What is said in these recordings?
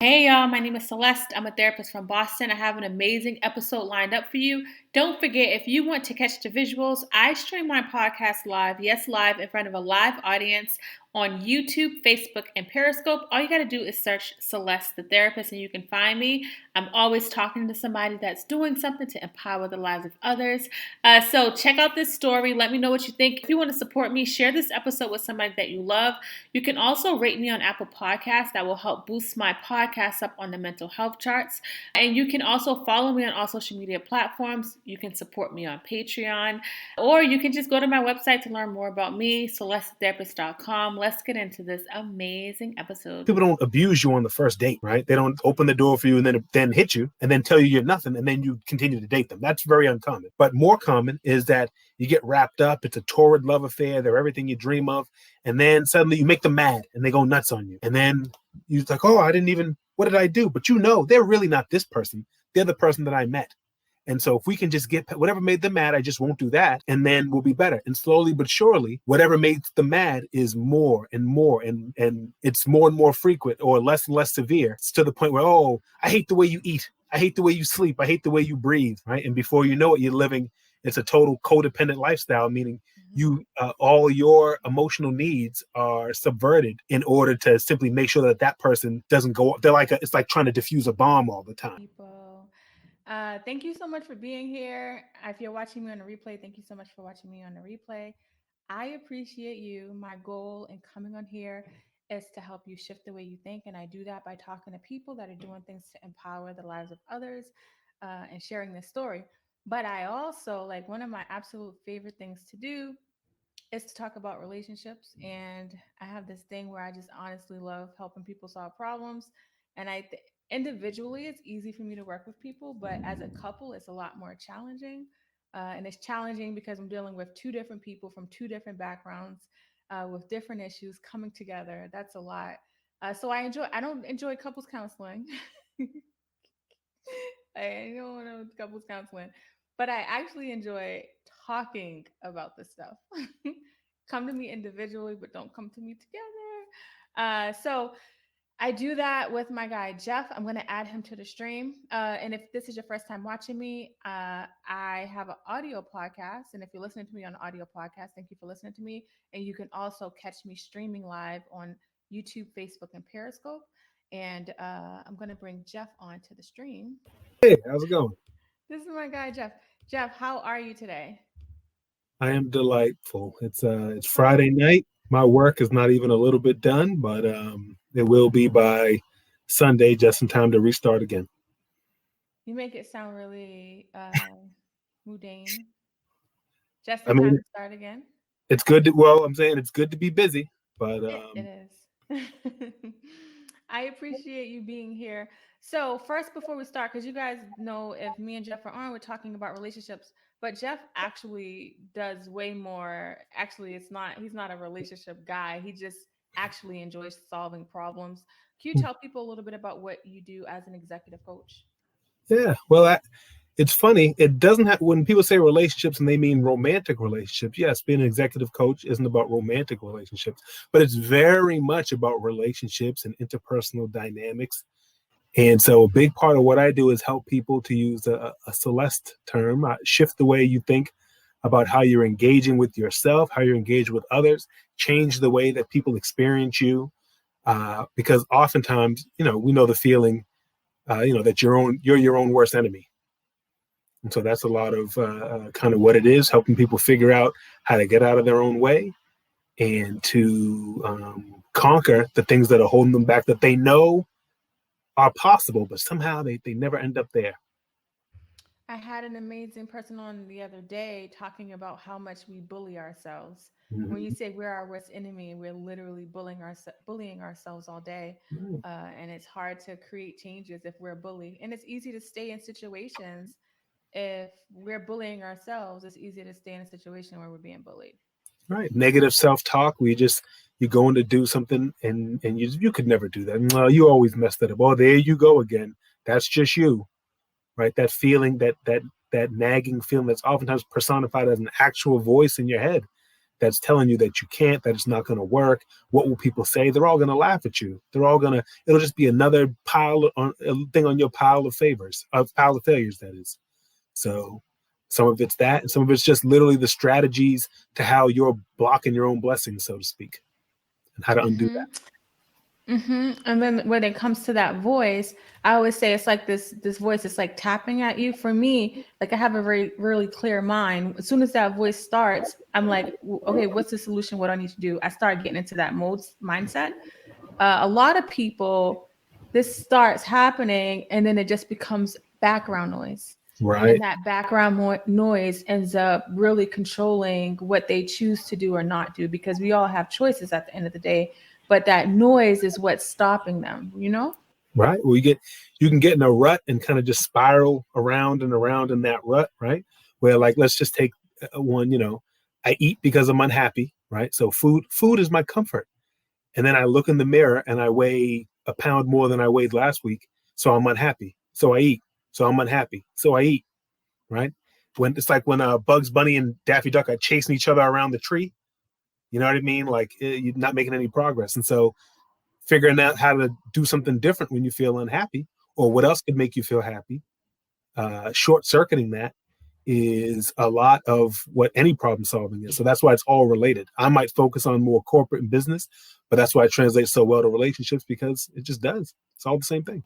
Hey y'all, my name is Celeste. I'm a therapist from Boston. I have an amazing episode lined up for you. Don't forget, if you want to catch the visuals, I stream my podcast live, yes, live in front of a live audience on YouTube, Facebook, and Periscope. All you got to do is search Celeste the Therapist and you can find me. I'm always talking to somebody that's doing something to empower the lives of others. So check out this story. Let me know what you think. If you want to support me, share this episode with somebody that you love. You can also rate me on Apple Podcasts. That will help boost my podcast up on the mental health charts. And you can also follow me on all social media platforms. You can support me on Patreon, or you can just go to my website to learn more about me, celestetherapist.com. Let's get into this amazing episode. People don't abuse you on the first date, right? They don't open the door for you and then hit you and then tell you you're nothing and then you continue to date them. That's very uncommon. But more common is that you get wrapped up. It's a torrid love affair. They're everything you dream of. And then suddenly you make them mad and they go nuts on you. And then you're like, oh, what did I do? But you know, they're really not this person. They're the person that I met. And so if we can just get whatever made them mad, I just won't do that. And then we'll be better. And slowly but surely, whatever makes them mad is more and more. And it's more and more frequent or less and less severe. It's to the point where, oh, I hate the way you eat. I hate the way you sleep. I hate the way you breathe. Right. And before you know it, you're living. It's a total codependent lifestyle, meaning all your emotional needs are subverted in order to simply make sure that person doesn't go up. It's like trying to defuse a bomb all the time. Thank you so much for being here. If you're watching me on the replay, thank you so much for watching me on the replay. I appreciate you. My goal in coming on here is to help you shift the way you think. And I do that by talking to people that are doing things to empower the lives of others and sharing this story. But I also, like, one of my absolute favorite things to do is to talk about relationships. And I have this thing where I just honestly love helping people solve problems. And individually, it's easy for me to work with people, but as a couple, it's a lot more challenging. And it's challenging because I'm dealing with two different people from two different backgrounds with different issues coming together. That's a lot. So I don't enjoy couples counseling. I don't know couples counseling, but I actually enjoy talking about this stuff. Come to me individually, but don't come to me together. So I do that with my guy, Jeff. I'm going to add him to the stream. And if this is your first time watching me, I have an audio podcast. And if you're listening to me on an audio podcast, thank you for listening to me. And you can also catch me streaming live on YouTube, Facebook, and Periscope. And I'm going to bring Jeff onto the stream. Hey, how's it going? This is my guy, Jeff. Jeff, how are you today? I am delightful. It's Friday night. My work is not even a little bit done, but it will be by Sunday, just in time to restart again. You make it sound really mundane. Just in time to start again. It's good. I'm saying it's good to be busy, but it is. I appreciate you being here. So first, before we start, because you guys know if me and Jeff are on, we're talking about relationships. But Jeff actually does way more. Actually, he's not a relationship guy. He just actually enjoys solving problems. Can you tell people a little bit about what you do as an executive coach? Yeah, well, it's funny. It doesn't have, when people say relationships and they mean romantic relationships. Yes, being an executive coach isn't about romantic relationships, but it's very much about relationships and interpersonal dynamics. And so a big part of what I do is help people, to use a Celeste term, shift the way you think about how you're engaging with yourself, how you're engaged with others, change the way that people experience you. Because oftentimes, we know the feeling, that you're your own worst enemy. And so that's a lot of kind of what it is, helping people figure out how to get out of their own way and to conquer the things that are holding them back that they know are possible, but somehow they never end up there. I had an amazing person on the other day talking about how much we bully ourselves. Mm-hmm. When you say we're our worst enemy, we're literally bullying ourselves all day. And it's hard to create changes if we're bullied. And it's easy to stay in situations. If we're bullying ourselves, it's easy to stay in a situation where we're being bullied. Right. Negative self-talk. You're going to do something and you could never do that. No, you always mess that up. Oh, there you go again. That's just you. Right. That feeling, that nagging feeling that's oftentimes personified as an actual voice in your head that's telling you that you can't, that it's not going to work. What will people say? They're all going to laugh at you. They're all going to, it'll just be another pile on a thing on your pile of favors, a pile of failures, that is. So some of it's that, and some of it's just literally the strategies to how you're blocking your own blessings, so to speak, and how to undo Mm-hmm. Mm-hmm. And then when it comes to that voice, I always say it's like this voice is like tapping at you. For me, like I have a very really clear mind. As soon as that voice starts, I'm like, okay, what's the solution? What do I need to do? I start getting into that mode mindset. A lot of people, this starts happening, and then it just becomes background noise. that. And then Right. that background noise ends up really controlling what they choose to do or not do, because we all have choices at the end of the day. But that noise is what's stopping them, you know? Right. Well, you can get in a rut and kind of just spiral around and around in that rut, right? Where, like, let's just take one, I eat because I'm unhappy, right? So food is my comfort. And then I look in the mirror and I weigh a pound more than I weighed last week. So I'm unhappy. So I eat. So I'm unhappy. So I eat, right? When it's like when Bugs Bunny and Daffy Duck are chasing each other around the tree. You know what I mean? Like you're not making any progress. And so figuring out how to do something different when you feel unhappy, or what else could make you feel happy, short circuiting that is a lot of what any problem solving is. So that's why it's all related. I might focus on more corporate and business, but that's why it translates so well to relationships, because it just does. It's all the same thing.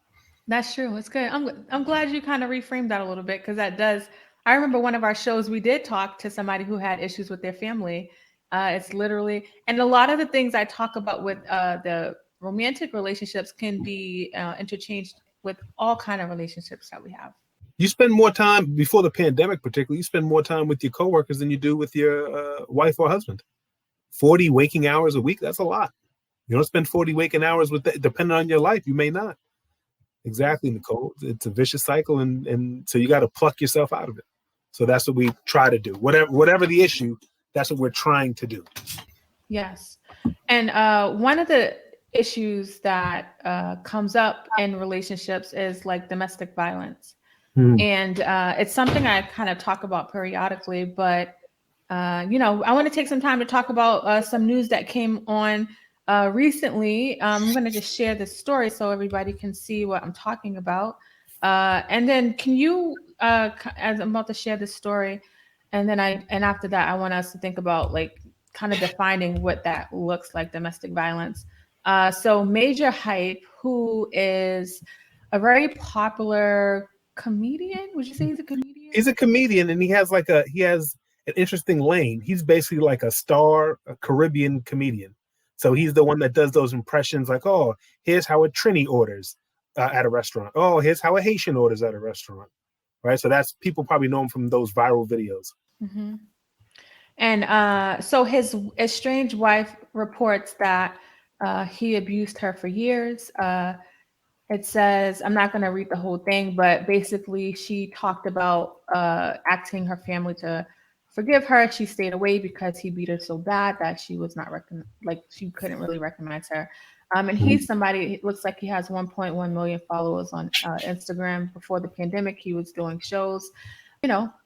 That's true. It's good. I'm glad you kind of reframed that a little bit, because that does. I remember one of our shows we did talk to somebody who had issues with their family. It's literally, and a lot of the things I talk about with the romantic relationships can be interchanged with all kind of relationships that we have. You spend more time before the pandemic, particularly. You spend more time with your coworkers than you do with your wife or husband. 40 waking hours a week. That's a lot. You don't spend 40 waking hours with that, depending on your life. You may not. Exactly, Nicole. It's a vicious cycle, and so you got to pluck yourself out of it. So that's what we try to do. Whatever the issue, that's what we're trying to do. Yes. And one of the issues that comes up in relationships is like domestic violence. Hmm. And it's something I kind of talk about periodically, but I want to take some time to talk about some news that came on recently. I'm going to just share this story so everybody can see what I'm talking about. And then can you, as I'm about to share this story, and after that, I want us to think about like kind of defining what that looks like, domestic violence. So Major Hype, who is a very popular comedian. Would you say he's a comedian? He's a comedian, and he has an interesting lane. He's basically like a Caribbean comedian. So he's the one that does those impressions, like, oh, here's how a Trini orders at a restaurant. Oh, here's how a Haitian orders at a restaurant. Right. So that's, people probably know him from those viral videos. Hmm. And so his estranged wife reports that he abused her for years. It says, I'm not going to read the whole thing, but basically, she talked about asking her family to forgive her. She stayed away because he beat her so bad that she was not like she couldn't really recognize her. And he's somebody. It looks like he has 1.1 million followers on Instagram. Before the pandemic, he was doing shows.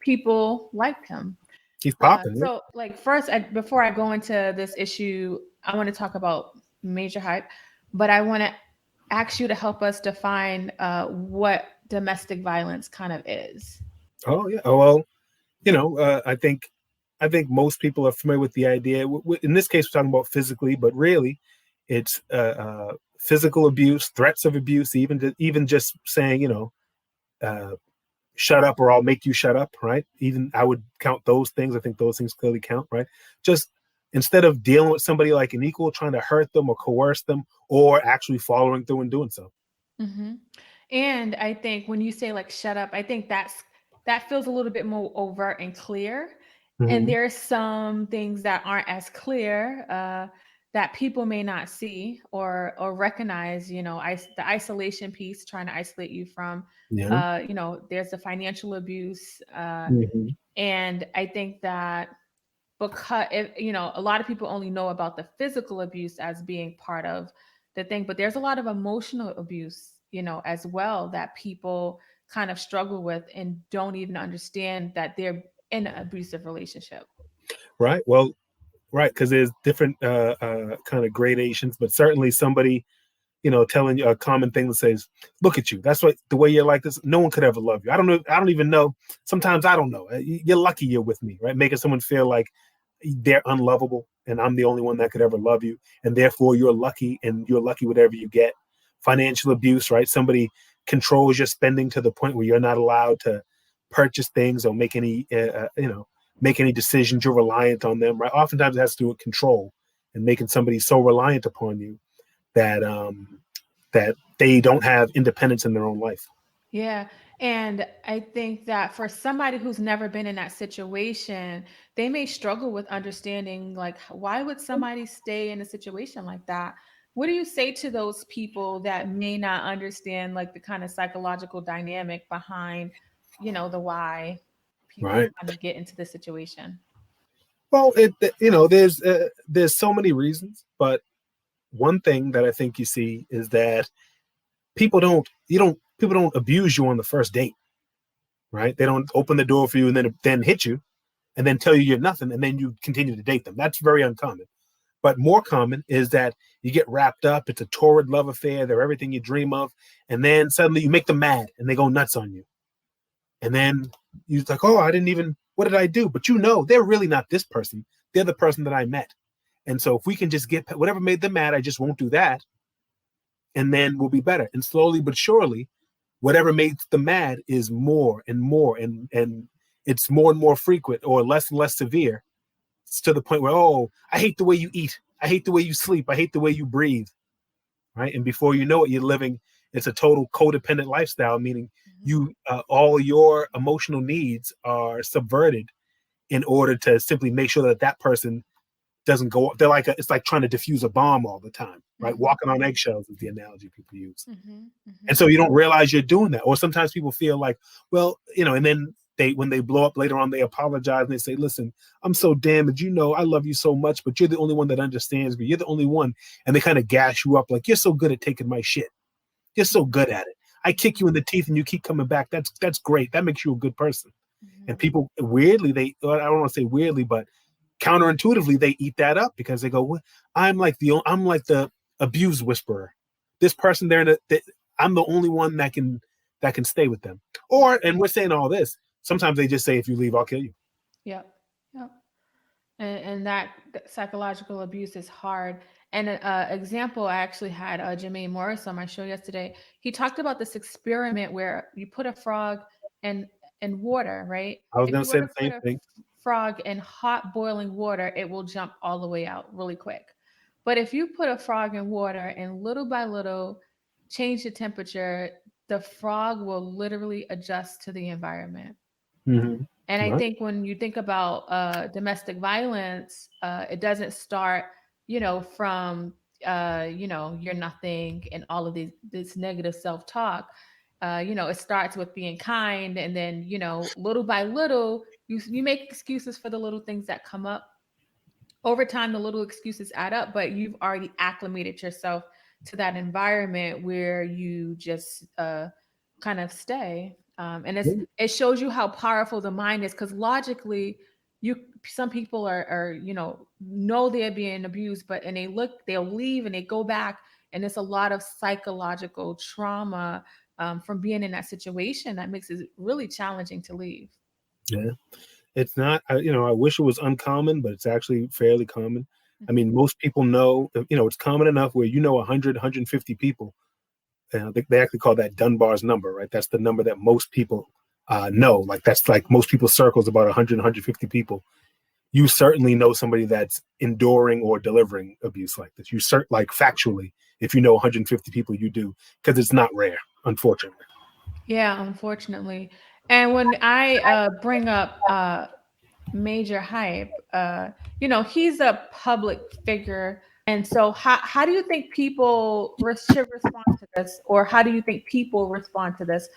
People liked him. He's popping, right? So, like, first, before I go into this issue, I want to talk about Major Hype, but I want to ask you to help us define what domestic violence kind of is. Oh yeah. Oh well. I think most people are familiar with the idea. In this case, we're talking about physically, but really, it's physical abuse, threats of abuse, even just saying, uh, shut up or I'll make you shut up, right? Even I would count those things. I think those things clearly count, right? Just instead of dealing with somebody like an equal, trying to hurt them or coerce them, or actually following through and doing so. Hmm. And I think when you say like shut up, I think that feels a little bit more overt and clear. And Mm-hmm. there's some things that aren't as clear that people may not see or recognize. The isolation piece, trying to isolate you from. Yeah. There's the financial abuse, Mm-hmm. and I think that because if, a lot of people only know about the physical abuse as being part of the thing, but there's a lot of emotional abuse, as well, that people kind of struggle with and don't even understand that they're in an abusive relationship. Right. Well, right, because there's different kind of gradations, but certainly somebody, telling you a common thing that says, "Look at you. That's what the way you're like this. No one could ever love you. I don't know. I don't even know. Sometimes I don't know. You're lucky you're with me, right? Making someone feel like they're unlovable, and I'm the only one that could ever love you, and therefore you're lucky, and you're lucky whatever you get. Financial abuse, right? Somebody controls your spending to the point where you're not allowed to purchase things or make any decisions. You're reliant on them, right? Oftentimes it has to do with control and making somebody so reliant upon you that that they don't have independence in their own life. Yeah. And I think that for somebody who's never been in that situation, they may struggle with understanding, like, why would somebody stay in a situation like that? What do you say to those people that may not understand, like, the kind of psychological dynamic behind, the why people Right. kind of get into the situation? Well, there's so many reasons, but one thing that I think you see is that people don't abuse you on the first date, right? They don't open the door for you and then hit you and then tell you you're nothing and then you continue to date them. That's very uncommon. But more common is that you get wrapped up. It's a torrid love affair. They're everything you dream of, and then suddenly you make them mad and they go nuts on you. And then you're like, oh, I didn't even. What did I do? But they're really not this person. They're the person that I met. And so if we can just get whatever made them mad, I just won't do that, and then we'll be better. And slowly but surely, whatever makes them mad is more and more, and it's more and more frequent or less and less severe. It's to the point where, oh, I hate the way you eat. I hate the way you sleep. I hate the way you breathe. Right. And before you know it, you're living, it's a total codependent lifestyle, meaning Mhm. all your emotional needs are subverted in order to simply make sure that that person doesn't go. It's like trying to defuse a bomb all the time, right? Mhm. Walking on eggshells is the analogy people use. Mhm. And Mhm. so you don't realize you're doing that. Or sometimes people feel like, well, and then when they blow up later on, they apologize and they say, listen, I'm so damaged. I love you so much, but you're the only one that understands me. You're the only one. And they kind of gas you up like, you're so good at taking my shit. You're so good at it. I kick you in the teeth and you keep coming back. That's great. That makes you a good person. And Mhm. people weirdly, I don't want to say weirdly, but counterintuitively, they eat that up because they go, well, I'm like the abuse whisperer. This person there, I'm the only one that can stay with them. And we're saying all this. Sometimes they just say, if you leave, I'll kill you. Yep. Yep. And that psychological abuse is hard. And an example, I actually had Jermaine Morris on my show yesterday. He talked about this experiment where you put a frog in water, right? I was If gonna you were say to the put same a thing. frog in hot boiling water, it will jump all the way out really quick. But if you put a frog in water and little by little change the temperature, the frog will literally adjust to the environment. Mm-hmm. And I Right. think when you think about domestic violence, it doesn't start, from you're nothing and all of this negative self talk. It starts with being kind, and then little by little, you make excuses for the little things that come up. Over time, the little excuses add up, but you've already acclimated yourself to that environment where you just kind of stay. And it shows you how powerful the mind is, because logically, some people are know they're being abused, but and they'll leave and they go back, and it's a lot of psychological trauma from being in that situation that makes it really challenging to leave. Yeah. It's not. I wish it was uncommon, but it's actually fairly common. I Mhm. mean, most people know. It's common enough where 100, 150 people. They actually call that Dunbar's number, right? That's the number that most people know. Like that's like most people's circles about 100, 150 people. You certainly know somebody that's enduring or delivering abuse like this. You like factually, if you know 150 people, you do, because it's not rare, unfortunately. Yeah, unfortunately. And when I bring up Major Hype, he's a public figure. And so how do you think people should respond to this? Or how do you think people respond to this?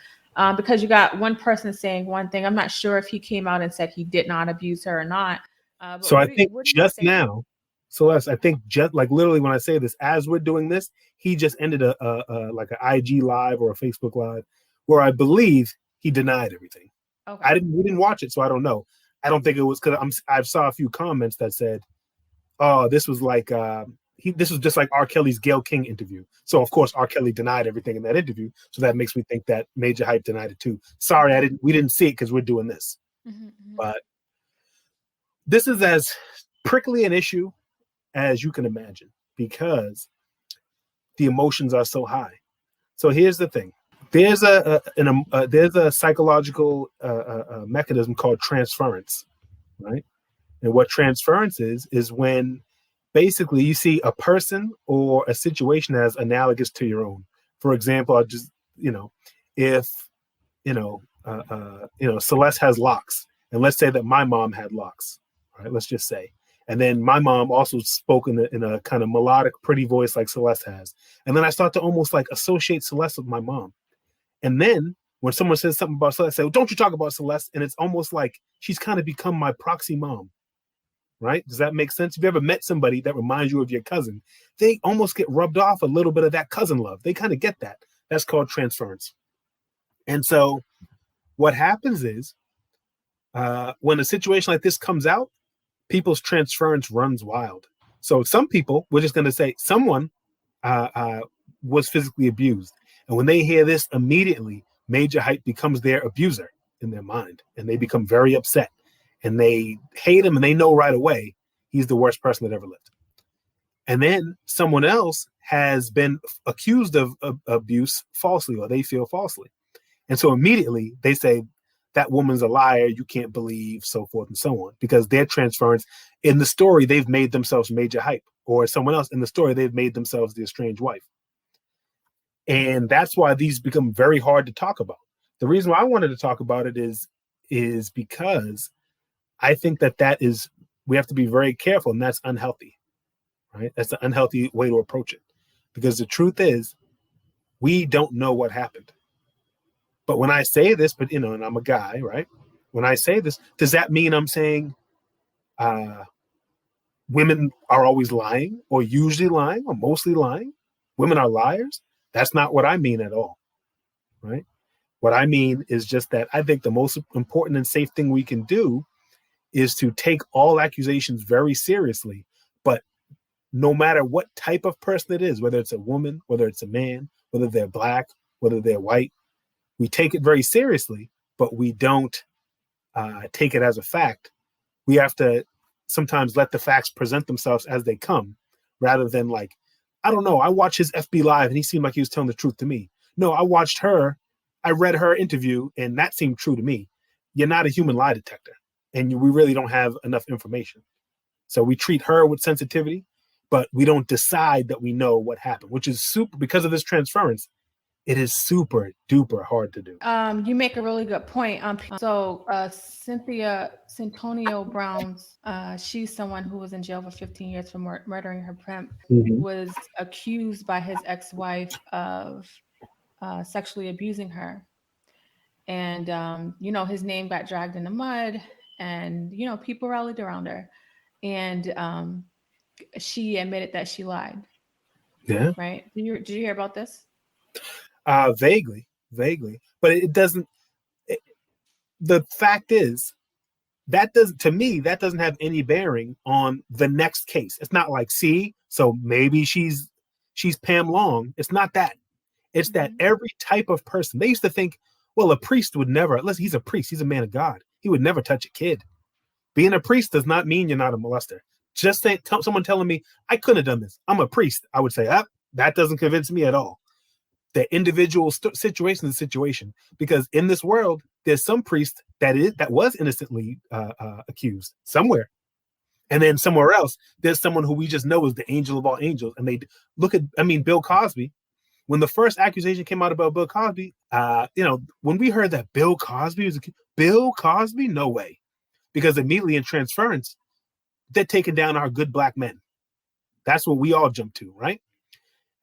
Because you got one person saying one thing. I'm not sure if he came out and said he did not abuse her or not. But So I think what do you just say? now, Celeste, I think just like literally when I say this, as we're doing this, he just ended a like an IG live or a Facebook live where I believe he denied everything. Okay. We didn't watch it, so I don't know. I don't think it was because I saw a few comments that said oh, this was like this was just like R. Kelly's Gayle King interview. So of course R. Kelly denied everything in that interview. So that makes me think that Majah Hype denied it too. Sorry, we didn't see it because we're doing this. But this is as prickly an issue as you can imagine because the emotions are so high. So here's the thing: there's there's a psychological mechanism called transference, right? And what transference is when basically you see a person or a situation as analogous to your own. For example, I'll just if Celeste has locks, and let's say that my mom had locks, right? Let's just say. And then my mom also spoke in a kind of melodic, pretty voice like Celeste has. And then I start to almost like associate Celeste with my mom. And then when someone says something about Celeste, I say, well, don't you talk about Celeste? And it's almost like she's kind of become my proxy mom, right? Does that make sense? If you ever met somebody that reminds you of your cousin, they almost get rubbed off a little bit of that cousin love. They kind of get that. That's called transference. And so what happens is when a situation like this comes out, people's transference runs wild. So some people, we're just going to say someone was physically abused. And when they hear this, immediately Majah Hype becomes their abuser in their mind. And they become very upset. And they hate him, and they know right away he's the worst person that ever lived. And then someone else has been accused of abuse falsely, or they feel falsely. And so immediately they say, that woman's a liar, you can't believe, so forth and so on, because their transference in the story, they've made themselves Majah Hype, or someone else in the story, they've made themselves the estranged wife. And that's why these become very hard to talk about. The reason why I wanted to talk about it is because I think that is, we have to be very careful, and that's unhealthy, right? That's an unhealthy way to approach it, because the truth is, we don't know what happened. But when I say this, and I'm a guy, right? When I say this, does that mean I'm saying women are always lying, or usually lying, or mostly lying? Women are liars? That's not what I mean at all, right? What I mean is just that I think the most important and safe thing we can do is to take all accusations very seriously. But no matter what type of person it is, whether it's a woman, whether it's a man, whether they're black, whether they're white, we take it very seriously, but we don't take it as a fact. We have to sometimes let the facts present themselves as they come, rather than like, I don't know, I watched his FB Live and he seemed like he was telling the truth to me. No, I read her interview and that seemed true to me. You're not a human lie detector, and we really don't have enough information. So we treat her with sensitivity, but we don't decide that we know what happened, which is super, because of this transference. It is super duper hard to do. You make a really good point. So Cynthia Centonio Brown's, she's someone who was in jail for 15 years for murdering her pimp, was accused by his ex-wife of sexually abusing her. And, his name got dragged in the mud, and, people rallied around her. And she admitted that she lied. Yeah. Right. Did you hear about this? Vaguely, but it doesn't. The fact is, that doesn't have any bearing on the next case. It's not like, see, so maybe she's Pam Long. It's not that. It's that every type of person, they used to think, well, a priest would never, unless he's a priest, he's a man of God, he would never touch a kid. Being a priest does not mean you're not a molester. Just someone telling me I couldn't have done this, I'm a priest, I would say, that doesn't convince me at all. The individual situation is a situation, because in this world, there's some priest that was innocently accused somewhere. And then somewhere else, there's someone who we just know is the angel of all angels. And they look at, Bill Cosby. When the first accusation came out about Bill Cosby, when we heard that Bill Cosby was Bill Cosby, no way. Because immediately in transference, they're taking down our good black men. That's what we all jump to, right?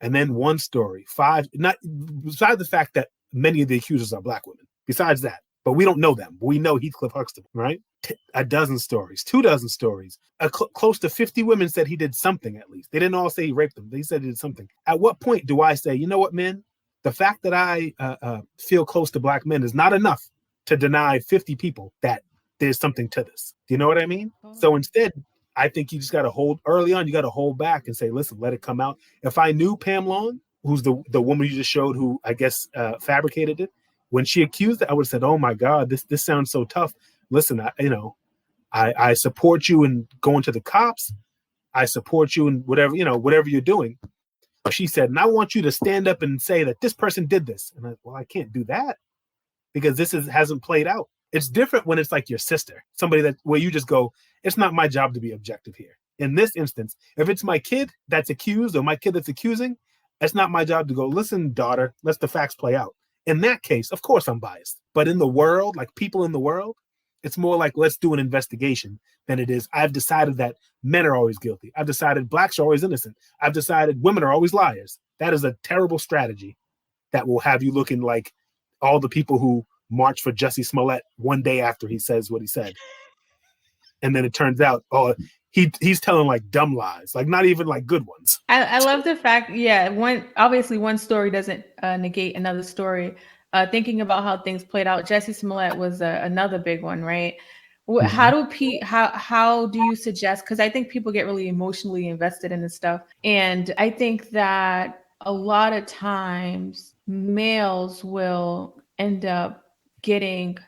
And then one story, not besides the fact that many of the accusers are black women, besides that, but we don't know them. We know Heathcliff Huxtable, right? A dozen stories, 24 stories, close to 50 women said he did something at least. They didn't all say he raped them. They said he did something. At what point do I say, you know what, men? The fact that I feel close to black men is not enough to deny 50 people that there's something to this. Do you know what I mean? So instead, I think you just got to hold early on. You got to hold back and say, listen, let it come out. If I knew Pam Long, who's the woman you just showed, who I guess fabricated it, when she accused it, I would have said, oh my God, this sounds so tough. Listen, I support you in going to the cops. I support you in whatever you're doing. She said, and I want you to stand up and say that this person did this. And I can't do that because hasn't played out. It's different when it's like your sister, somebody where you just go, it's not my job to be objective here. In this instance, if it's my kid that's accused or my kid that's accusing, it's not my job to go, listen, daughter, let the facts play out. In that case, of course I'm biased. But in the world, like people in the world, it's more like, let's do an investigation than it is, I've decided that men are always guilty. I've decided blacks are always innocent. I've decided women are always liars. That is a terrible strategy that will have you looking like all the people who marched for Jussie Smollett one day after he says what he said. And then it turns out, he's telling like dumb lies, like not even like good ones. I love the fact, yeah, one story doesn't negate another story. Thinking about how things played out, Jussie Smollett was another big one, right? How do you suggest? Because I think people get really emotionally invested in this stuff, and I think that a lot of times males will end up getting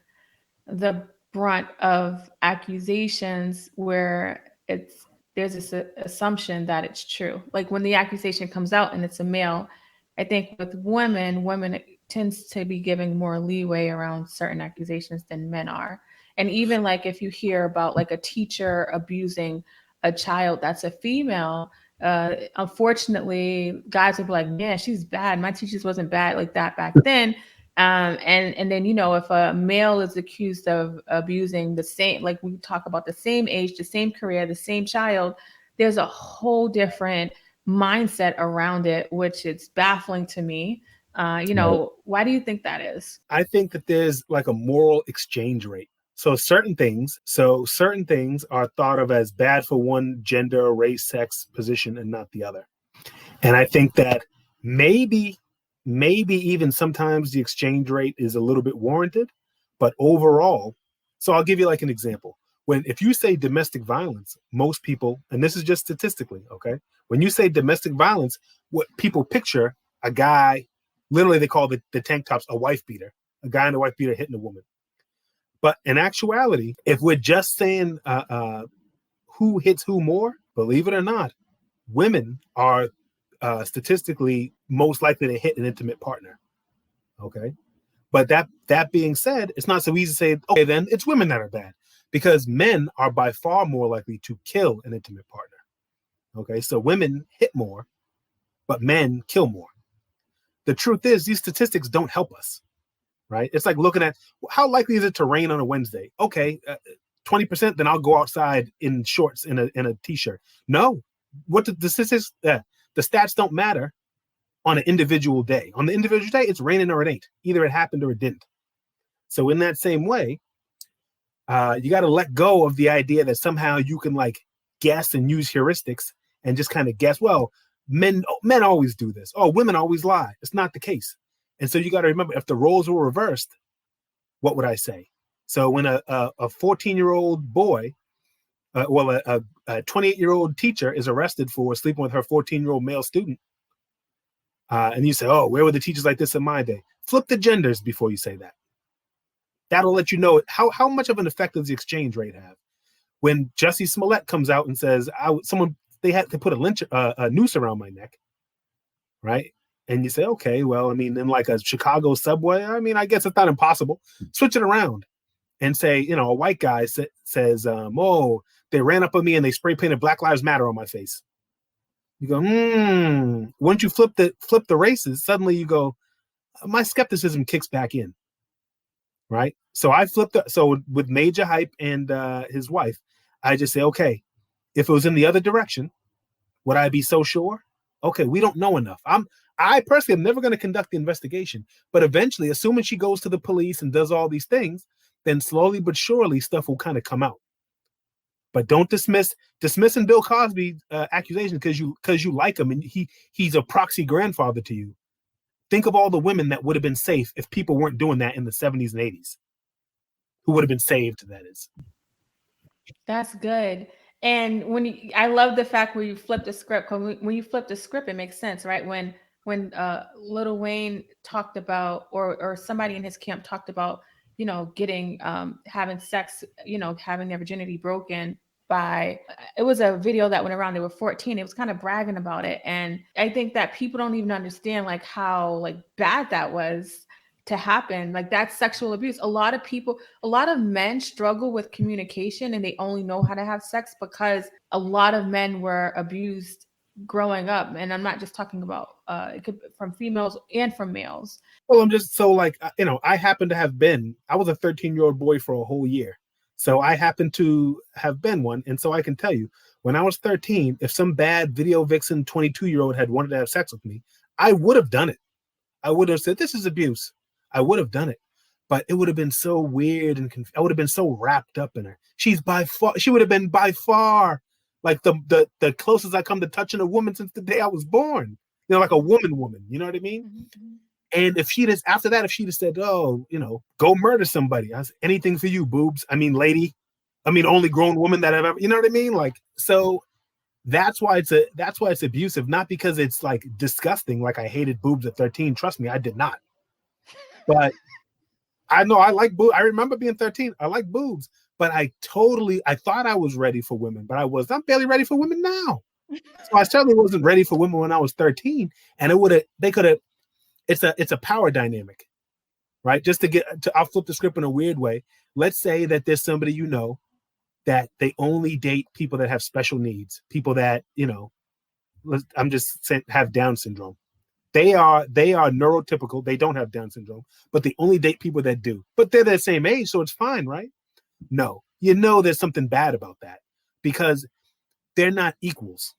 the brunt of accusations where there's this assumption that it's true. Like when the accusation comes out and it's a male, I think with women tends to be giving more leeway around certain accusations than men are. And even like if you hear about like a teacher abusing a child that's a female, unfortunately, guys will be like, "Man, she's bad. My teachers wasn't bad like that back then." And then if a male is accused of abusing the same, like we talk about the same age, the same career, the same child, there's a whole different mindset around it, which is baffling to me. Why do you think that is? I think that there's like a moral exchange rate. So certain things are thought of as bad for one gender, race, sex, position, and not the other. And I think that maybe even sometimes the exchange rate is a little bit warranted, but overall, so I'll give you like an example. If you say domestic violence, most people, and this is just statistically, okay, when you say domestic violence, what people picture, a guy, literally they call the tank tops a wife beater, a guy in a wife beater hitting a woman. But in actuality, if we're just saying who hits who more, believe it or not, women are statistically most likely to hit an intimate partner. Okay. But that being said, it's not so easy to say, okay, then it's women that are bad, because men are by far more likely to kill an intimate partner. Okay. So women hit more, but men kill more. The truth is, these statistics don't help us, right? It's like looking at how likely is it to rain on a Wednesday? Okay. 20%, then I'll go outside in shorts in a t-shirt. No, what the statistics, the stats don't matter on an individual day. On the individual day, it's raining or it ain't. Either it happened or it didn't. So in that same way, you got to let go of the idea that somehow you can like guess and use heuristics and just kind of guess, well, men always do this. Oh, women always lie. It's not the case. And so you got to remember, if the roles were reversed, what would I say? So when a 14-year-old boy, a 28-year-old teacher is arrested for sleeping with her 14-year-old male student, and you say, oh, where were the teachers like this in my day? Flip the genders before you say that. That'll let you know how much of an effect does the exchange rate have. When Jussie Smollett comes out and says, they had to put a noose around my neck, right? And you say, okay, well, I mean, in like a Chicago subway, I mean, I guess it's not impossible. Switch it around and say, a white guy says, oh, they ran up on me and they spray painted Black Lives Matter on my face. You go, once you flip the races, suddenly you go, my skepticism kicks back in, right? So I so with Majah Hype and his wife, I just say, okay, if it was in the other direction, would I be so sure? Okay, we don't know enough. I personally am never going to conduct the investigation, but eventually, assuming she goes to the police and does all these things, then slowly but surely stuff will kind of come out. But don't dismissing Bill Cosby accusation because you like him and he's a proxy grandfather to you. Think of all the women that would have been safe if people weren't doing that in the 70s and 80s. Who would have been saved, that is. That's good. And I love the fact where you flip the script. 'Cause when you flip the script, it makes sense, right? When Little Wayne talked about, or somebody in his camp talked about, getting having sex, having their virginity broken by, it was a video that went around. They were 14. It was kind of bragging about it, and I think that people don't even understand like how like bad that was to happen. Like that's sexual abuse. A lot of men struggle with communication and they only know how to have sex because a lot of men were abused growing up. And I'm not just talking about it could from females and from males. Well, I'm just so like, I happen to have been, I was a 13-year-old boy for a whole year. So I happen to have been one. And so I can tell you, when I was 13, if some bad video vixen 22-year-old had wanted to have sex with me, I would have done it. I would have said, this is abuse. I would have done it. But it would have been so weird and I would have been so wrapped up in her. She would have been by far like the closest I come to touching a woman since the day I was born. Like a woman, you know what I mean? Mm-hmm. And if she'd have said, oh, go murder somebody, I said, anything for you, boobs. I mean, lady. I mean, only grown woman that I've ever, you know what I mean? Like, so that's why it's abusive, not because it's like disgusting. Like I hated boobs at 13. Trust me, I did not. But I know I like boobs. I remember being 13. I like boobs, but I thought I was ready for women, but I'm barely ready for women now. So I certainly wasn't ready for women when I was 13. And it's a power dynamic, right? I'll flip the script in a weird way. Let's say that there's somebody that they only date people that have special needs, people that, I'm just saying have Down syndrome. They are neurotypical. They don't have Down syndrome, but they only date people that do. But they're the same age, so it's fine, right? No, there's something bad about that because they're not equals.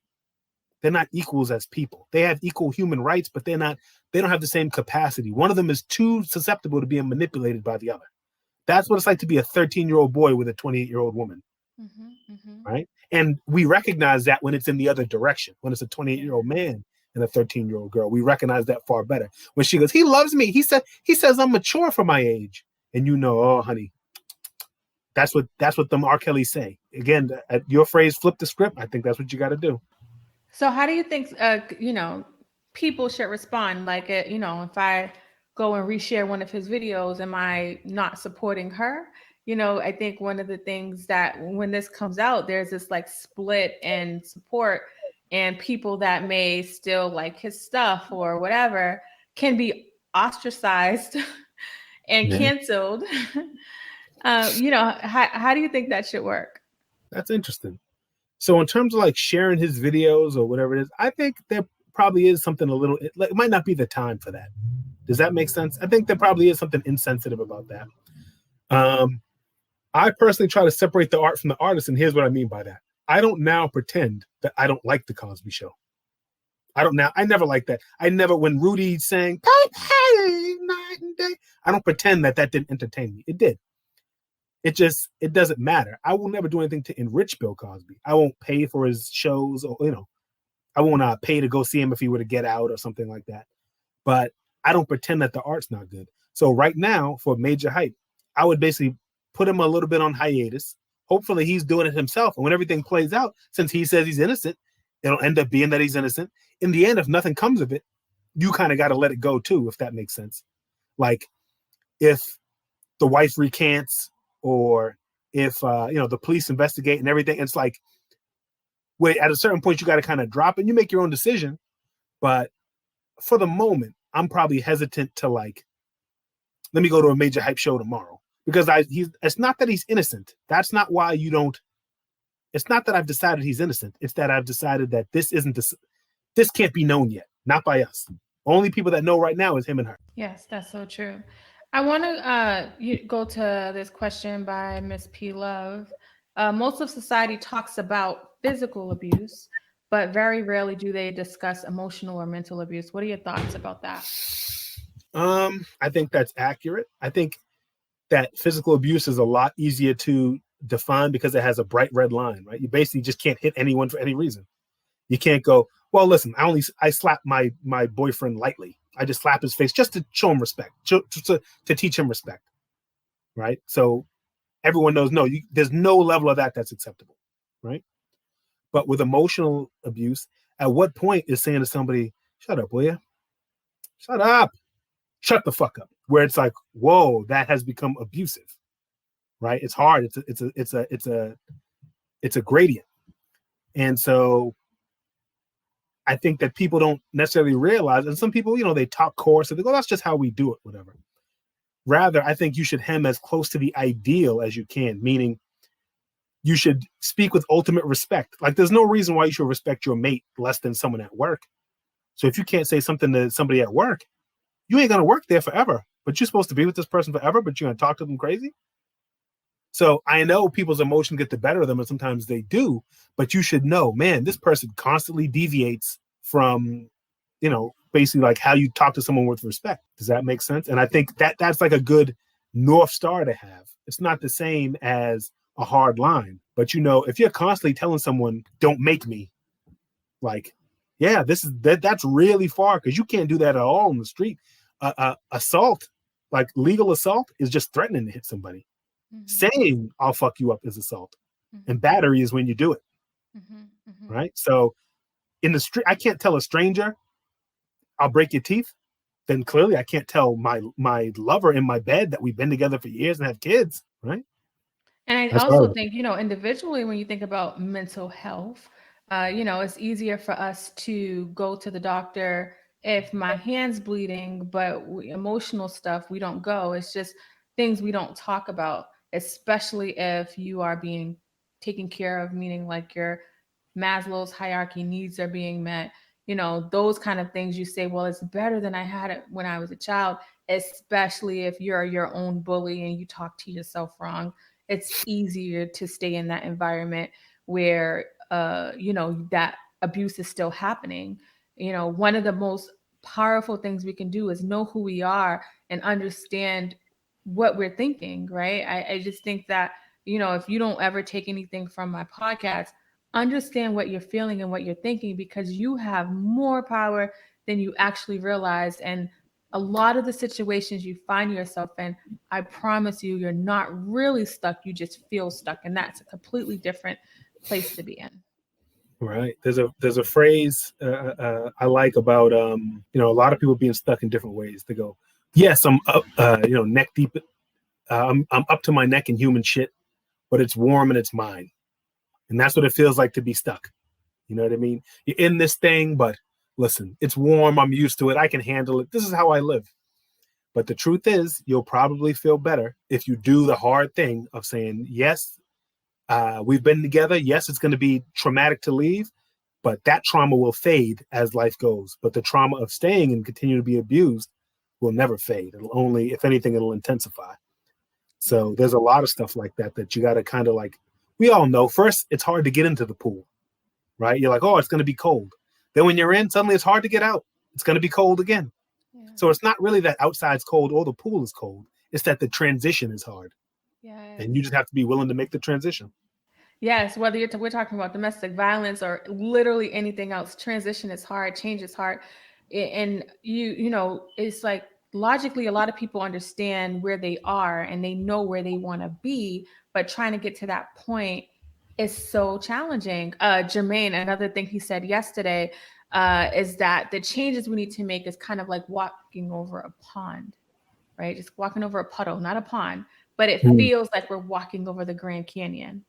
They're not equals as people. They have equal human rights, but they don't have the same capacity. One of them is too susceptible to being manipulated by the other. That's what it's like to be a 13-year-old boy with a 28-year-old woman. Mm-hmm, mm-hmm. Right? And we recognize that when it's in the other direction, when it's a 28-year-old man and a 13-year-old girl, we recognize that far better. When she goes, he loves me. He says I'm mature for my age. And oh, honey, that's what them R. Kelly say. Again, your phrase, flip the script. I think that's what you got to do. So how do you think, people should respond? Like, if I go and reshare one of his videos, am I not supporting her? I think one of the things that when this comes out, there's this like split in support, and people that may still like his stuff or whatever can be ostracized and Yeah. canceled. How do you think that should work? That's interesting. So in terms of like sharing his videos or whatever it is, I think there probably is something it might not be the time for that. Does that make sense? I think there probably is something insensitive about that. I personally try to separate the art from the artist, and here's what I mean by that. I don't now pretend that I don't like the Cosby Show. I never like that. When Rudy sang "Hey, night and day," I don't pretend that didn't entertain me. It did. It doesn't matter. I will never do anything to enrich Bill Cosby. I won't pay for his shows, or I won't pay to go see him if he were to get out or something like that. But I don't pretend that the art's not good. So right now for Majah Hype, I would basically put him a little bit on hiatus. Hopefully he's doing it himself. And when everything plays out, since he says he's innocent, it'll end up being that he's innocent. In the end, if nothing comes of it, you kind of got to let it go too, if that makes sense. Like if the wife recants, or if the police investigate and everything, it's like, wait, at a certain point you got to kind of drop and you make your own decision. But for the moment, I'm probably hesitant to like, let me go to a Majah Hype show tomorrow, because it's not that he's innocent. That's not why you don't. It's not that I've decided he's innocent. It's that I've decided that this can't be known yet, not by us. Only people that know right now is him and her. Yes, that's so true. I want to go to this question by Miss P. Love. Most of society talks about physical abuse, but very rarely do they discuss emotional or mental abuse. What are your thoughts about that? I think that's accurate. I think that physical abuse is a lot easier to define because it has a bright red line, right? You basically just can't hit anyone for any reason. You can't go, well, listen, I slap my boyfriend lightly. I just slap his face just to show him respect, to teach him respect, right? So everyone knows, no, there's no level of that's acceptable, right? But with emotional abuse, at what point is saying to somebody, shut up, will you? Shut up. Shut the fuck up. Where it's like, whoa, that has become abusive, right? It's hard. It's a gradient. And so I think that people don't necessarily realize, and some people, they talk coarse and they go, that's just how we do it, whatever. Rather, I think you should hem as close to the ideal as you can, meaning you should speak with ultimate respect. Like, there's no reason why you should respect your mate less than someone at work. So if you can't say something to somebody at work, you ain't going to work there forever. But you're supposed to be with this person forever, but you're going to talk to them crazy? So I know people's emotions get the better of them, and sometimes they do, but you should know, man, this person constantly deviates from, basically like how you talk to someone with respect. Does that make sense? And I think that's like a good North Star to have. It's not the same as a hard line, but if you're constantly telling someone, don't make me, like, yeah, that's really far, because you can't do that at all in the street. Assault, like legal assault, is just threatening to hit somebody. Mm-hmm. Saying I'll fuck you up is assault. Mm-hmm. And battery is when you do it. Mm-hmm. Mm-hmm. Right? So in the street, I can't tell a stranger I'll break your teeth. Then clearly I can't tell my lover in my bed that we've been together for years and have kids, right? And I also think, individually, when you think about mental health, it's easier for us to go to the doctor if my hand's bleeding, but emotional stuff, we don't go. It's just things we don't talk about, especially if you are being taken care of, meaning like your Maslow's hierarchy needs are being met. Those kind of things you say, well, it's better than I had it when I was a child, especially if you're your own bully and you talk to yourself wrong. It's easier to stay in that environment where, that abuse is still happening. One of the most powerful things we can do is know who we are and understand what we're thinking, right? I just think that, if you don't ever take anything from my podcast, understand what you're feeling and what you're thinking, because you have more power than you actually realize. And a lot of the situations you find yourself in, I promise you, you're not really stuck. You just feel stuck. And that's a completely different place to be in. Right. There's a phrase I like about, a lot of people being stuck in different ways. They go, yes, I'm up, neck deep. I'm up to my neck in human shit, but it's warm and it's mine. And that's what it feels like to be stuck. You know what I mean? You're in this thing, but listen, it's warm. I'm used to it. I can handle it. This is how I live. But the truth is, you'll probably feel better if you do the hard thing of saying, yes, we've been together. Yes, it's going to be traumatic to leave, but that trauma will fade as life goes. But the trauma of staying and continue to be abused will never fade. It'll only, if anything, it'll intensify. So there's a lot of stuff like that you got to kind of like, we all know, first, it's hard to get into the pool, right? You're like, oh, it's going to be cold. Then when you're in, suddenly it's hard to get out. It's going to be cold again. Yeah. So it's not really that outside's cold or the pool is cold. It's that the transition is hard. Yeah. And you just have to be willing to make the transition. Yes, whether we're talking about domestic violence or literally anything else, transition is hard, change is hard. And it's like, logically, a lot of people understand where they are and they know where they want to be, but trying to get to that point is so challenging. Jermaine, another thing he said yesterday is that the changes we need to make is kind of like walking over a pond, right? Just walking over a puddle, not a pond, but it feels like we're walking over the Grand Canyon.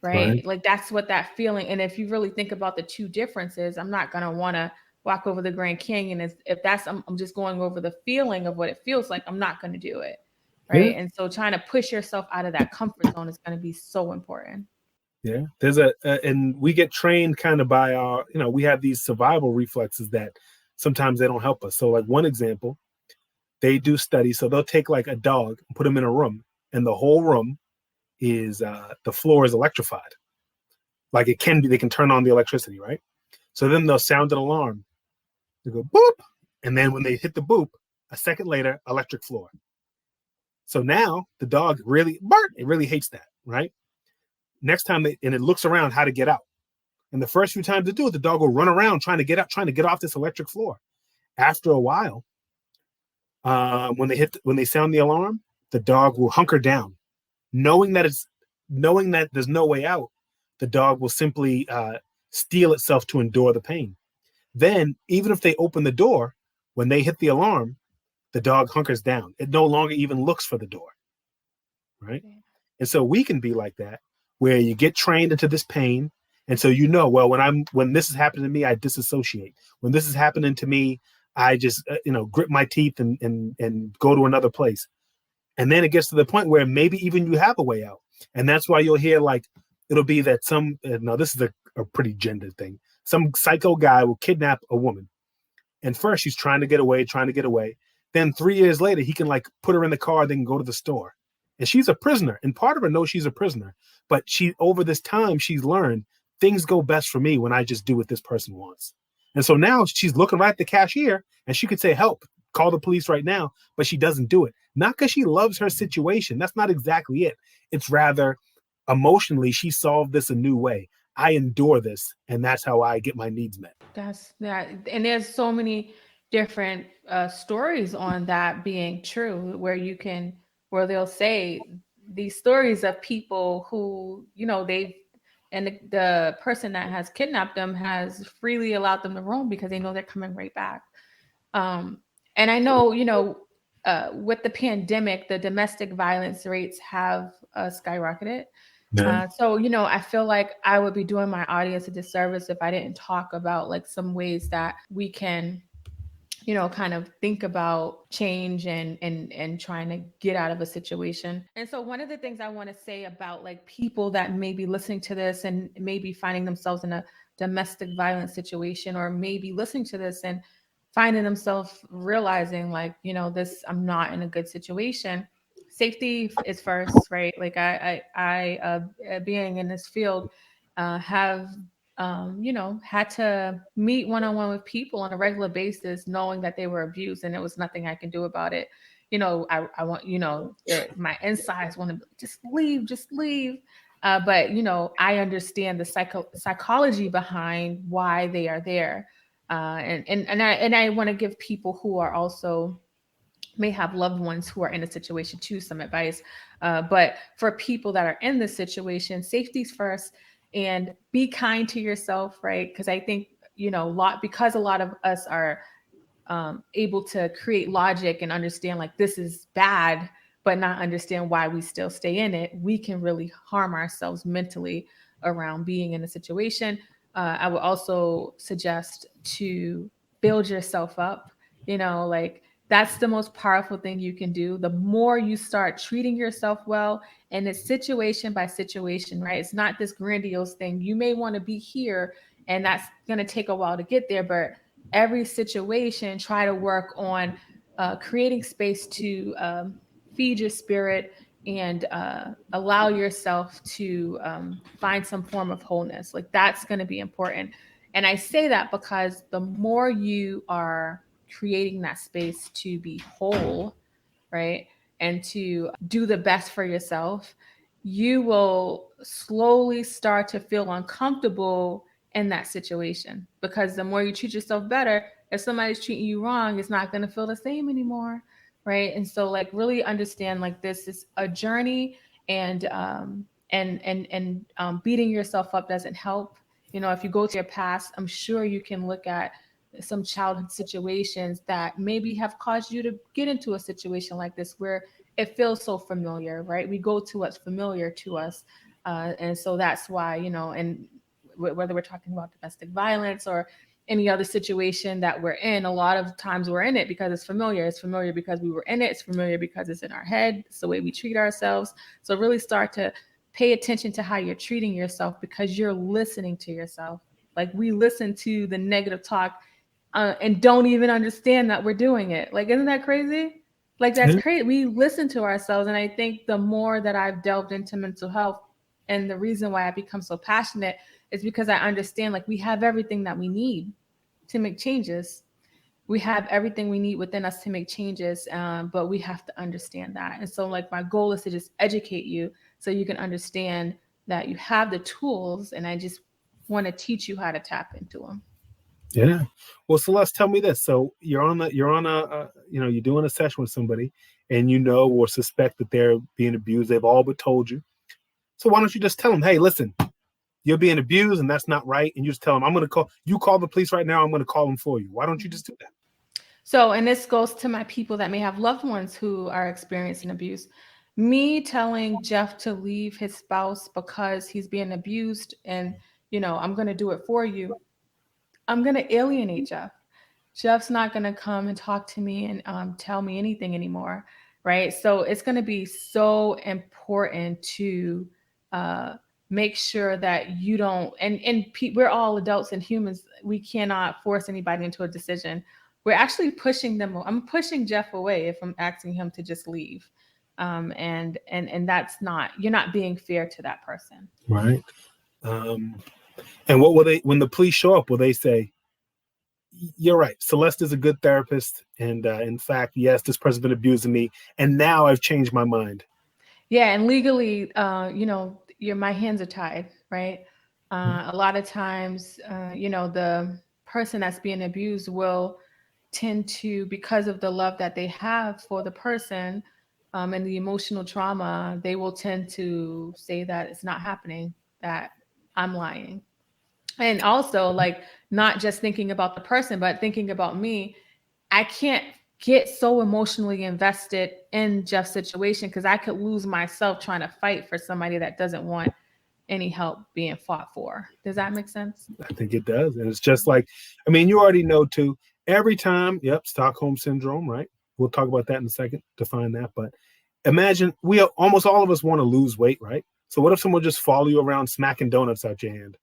Right? Like that's what that feeling. And if you really think about the two differences, I'm not going to want to walk over the Grand Canyon. If that's, I'm just going over the feeling of what it feels like, I'm not going to do it. Right. Yeah. And so trying to push yourself out of that comfort zone is going to be so important. Yeah. There's and we get trained kind of by our, we have these survival reflexes that sometimes they don't help us. So like one example, they do studies. So they'll take like a dog and put them in a room, and the whole room is the floor is electrified. Like it can be, they can turn on the electricity, right? So then they'll sound an alarm. They go boop. And then when they hit the boop, a second later, electric floor. So now the dog really, it really hates that, right? Next time, and it looks around how to get out. And the first few times to do it, the dog will run around trying to get out, trying to get off this electric floor. After a while, when they sound the alarm, the dog will hunker down. Knowing that there's no way out, the dog will simply steel itself to endure the pain. Then, even if they open the door, when they hit the alarm, the dog hunkers down. It no longer even looks for the door, right? Yeah. And so we can be like that, where you get trained into this pain. And so well, when this is happening to me, I disassociate. When this is happening to me, I just grip my teeth and go to another place. And then it gets to the point where maybe even you have a way out. And that's why you'll hear like it'll be that some no, this is a pretty gendered thing. Some psycho guy will kidnap a woman. And first she's trying to get away, trying to get away. Then 3 years later, he can like put her in the car, then go to the store. And she's a prisoner. And part of her knows she's a prisoner. But over this time, she's learned things go best for me when I just do what this person wants. And so now she's looking right at the cashier and she could say, help, call the police right now. But she doesn't do it. Not because she loves her situation. That's not exactly it. It's rather emotionally, she solved this a new way. I endure this. And that's how I get my needs met. That's that. And there's so many different stories on that being true, where they'll say these stories of people who, and the person that has kidnapped them has freely allowed them to roam because they know they're coming right back. Um, and I know, with the pandemic, the domestic violence rates have skyrocketed. Yeah. So, I feel like I would be doing my audience a disservice if I didn't talk about like some ways that we can, kind of think about change and trying to get out of a situation. And so one of the things I want to say about like people that may be listening to this and maybe finding themselves in a domestic violence situation, or maybe listening to this and finding themselves realizing like, this, I'm not in a good situation. Safety is first, right? Like being in this field, have had to meet one on one with people on a regular basis, knowing that they were abused and there was nothing I can do about it. I want, my insides want to just leave, just leave. But I understand the psychology behind why they are there, and I want to give people who are also may have loved ones who are in a situation to some advice. But for people that are in this situation, safety's first, and be kind to yourself, right? Because I think, because a lot of us are able to create logic and understand like this is bad, but not understand why we still stay in it, we can really harm ourselves mentally around being in a situation. I would also suggest to build yourself up, like that's the most powerful thing you can do. The more you start treating yourself well, and it's situation by situation, right? It's not this grandiose thing. You may want to be here, and that's going to take a while to get there, but every situation, try to work on creating space to feed your spirit and allow yourself to find some form of wholeness. Like that's going to be important. And I say that because the more you are creating that space to be whole, right, and to do the best for yourself, you will slowly start to feel uncomfortable in that situation, because the more you treat yourself better, if somebody's treating you wrong, it's not going to feel the same anymore, right? And so like really understand like this is a journey, and beating yourself up doesn't help. If you go to your past, I'm sure you can look at some childhood situations that maybe have caused you to get into a situation like this, where it feels so familiar, right? We go to what's familiar to us. And so that's why, and whether we're talking about domestic violence or any other situation that we're in, a lot of times we're in it because it's familiar. It's familiar because we were in it. It's familiar because it's in our head. It's the way we treat ourselves. So really start to pay attention to how you're treating yourself, because you're listening to yourself. Like we listen to the negative talk, and don't even understand that we're doing it. Like, isn't that crazy? Like, that's Yeah. crazy. We listen to ourselves. And I think the more that I've delved into mental health, and the reason why I become so passionate is because I understand like we have everything that we need to make changes. We have everything we need within us to make changes, but we have to understand that. And so, like, my goal is to just educate you so you can understand that you have the tools, and I just want to teach you how to tap into them. Yeah. Well, Celeste, tell me this. So you're doing a session with somebody, and or suspect that they're being abused. They've all but told you. So why don't you just tell them, hey, listen, you're being abused and that's not right. And you just tell them, I'm going to call the police right now. I'm going to call them for you. Why don't you just do that? So, and this goes to my people that may have loved ones who are experiencing abuse. Me telling Jeff to leave his spouse because he's being abused and, I'm going to do it for you. I'm going to alienate Jeff. Jeff's not going to come and talk to me and tell me anything anymore. Right. So it's going to be so important to uh, make sure that you don't, we're all adults and humans. We cannot force anybody into a decision. We're actually pushing them. I'm pushing Jeff away if I'm asking him to just leave. And that's not, you're not being fair to that person. Right. And what will they, when the police show up, will they say, you're right, Celeste is a good therapist. And in fact, yes, this person's been abusing me. And now I've changed my mind. Yeah, and legally, my hands are tied, right? A lot of times, the person that's being abused will tend to, because of the love that they have for the person, and the emotional trauma, they will tend to say that it's not happening, that I'm lying. And also, like, not just thinking about the person, but thinking about me. I can't get so emotionally invested in Jeff's situation because I could lose myself trying to fight for somebody that doesn't want any help being fought for. Does that make sense? I think it does. And it's just like, I mean, you already know too, every time, Stockholm syndrome, right? We'll talk about that in a second, define that. But imagine almost all of us want to lose weight, right? So what if someone just follow you around smacking donuts out your hand,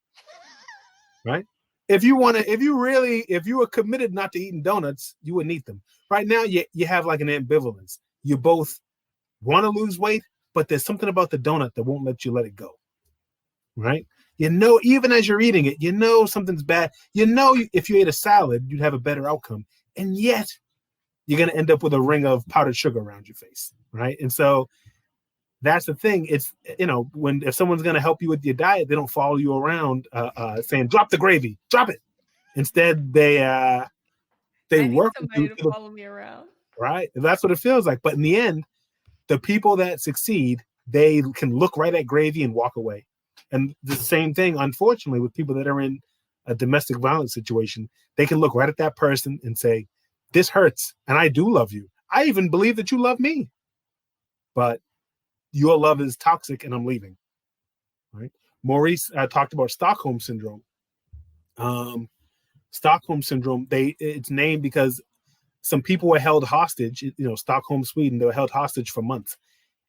right? If you were committed not to eating donuts, you wouldn't eat them. Right now, you have like an ambivalence. You both want to lose weight, but there's something about the donut that won't let you let it go, right? Even as you're eating it, something's bad. If you ate a salad, you'd have a better outcome. And yet, you're going to end up with a ring of powdered sugar around your face, right? And so that's the thing. It's, if someone's going to help you with your diet, they don't follow you around saying, drop the gravy, drop it. Instead, they I need work with somebody you. to follow me around. Right. That's what it feels like. But in the end, the people that succeed, they can look right at gravy and walk away. And the same thing, unfortunately, with people that are in a domestic violence situation, they can look right at that person and say, this hurts. And I do love you. I even believe that you love me. But your love is toxic and I'm leaving. Right. Maurice talked about Stockholm syndrome. Stockholm syndrome, it's named because some people were held hostage, Stockholm, Sweden, they were held hostage for months.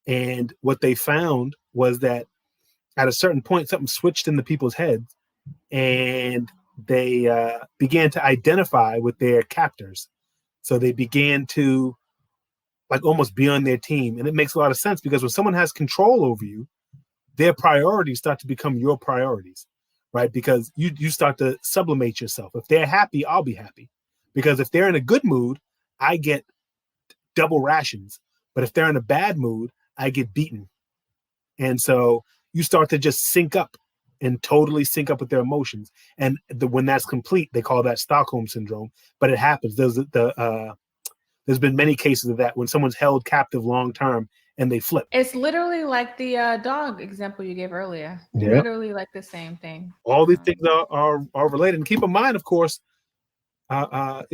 And what they found was that at a certain point, something switched in the people's heads and they began to identify with their captors. So they began to like almost be on their team. And it makes a lot of sense because when someone has control over you, their priorities start to become your priorities, right? Because you start to sublimate yourself. If they're happy, I'll be happy. Because if they're in a good mood, I get double rations. But if they're in a bad mood, I get beaten. And so you start to just sync up and totally sync up with their emotions. And when that's complete, they call that Stockholm syndrome. But it happens. There's been many cases of that when someone's held captive long term and they flip. It's literally like the dog example you gave earlier. Yeah. Literally like the same thing. All these things are related. And keep in mind, of course, we're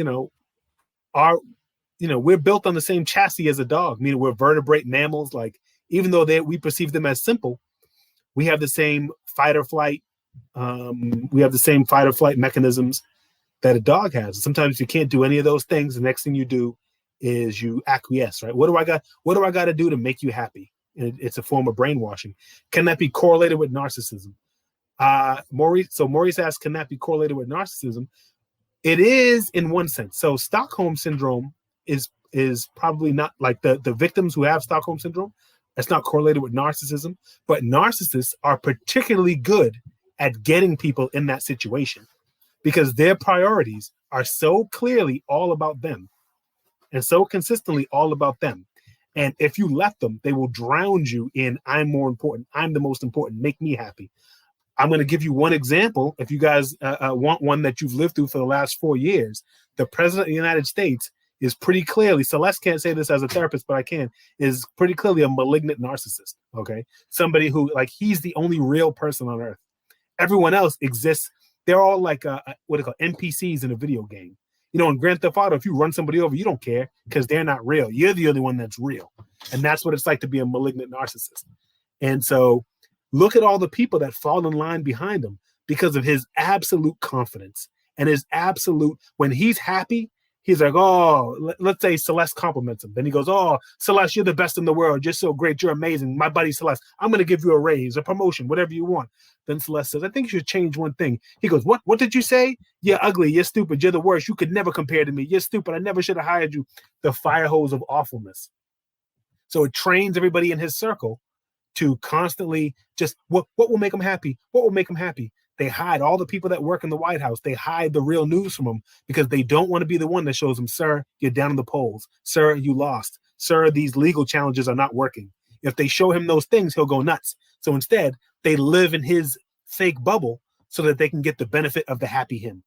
built on the same chassis as a dog, meaning we're vertebrate mammals. Like, even though we perceive them as simple, we have the same fight or flight. We have the same fight or flight mechanisms that a dog has. Sometimes you can't do any of those things. The next thing you do is you acquiesce, right? What do I got to do to make you happy? And it's a form of brainwashing. Can that be correlated with narcissism? Maurice asks, can that be correlated with narcissism? It is in one sense. So Stockholm syndrome is probably not like the victims who have Stockholm syndrome. That's not correlated with narcissism, but narcissists are particularly good at getting people in that situation because their priorities are so clearly all about them and so consistently all about them. And if you let them, they will drown you in, I'm more important. I'm the most important. Make me happy. I'm going to give you one example. If you guys want one that you've lived through for the last 4 years, the president of the United States is pretty clearly, Celeste can't say this as a therapist, but I can, is pretty clearly a malignant narcissist, okay? Somebody who, like, he's the only real person on earth. Everyone else exists. They're all like what they call NPCs in a video game. You know, in Grand Theft Auto, if you run somebody over, you don't care because they're not real. You're the only one that's real. And that's what it's like to be a malignant narcissist. And so look at all the people that fall in line behind him because of his absolute confidence and his absolute, when he's happy, he's like, oh, let's say Celeste compliments him. Then he goes, oh, Celeste, you're the best in the world. You're so great. You're amazing. My buddy Celeste, I'm going to give you a raise, a promotion, whatever you want. Then Celeste says, I think you should change one thing. He goes, what did you say? You're ugly. You're stupid. You're the worst. You could never compare to me. You're stupid. I never should have hired you. The fire hose of awfulness. So it trains everybody in his circle to constantly just, what will make them happy? What will make them happy? They hide all the people that work in the White House. They hide the real news from them because they don't want to be the one that shows them, sir, you're down in the polls. Sir, you lost. Sir, these legal challenges are not working. If they show him those things, he'll go nuts. So instead, they live in his fake bubble so that they can get the benefit of the happy him.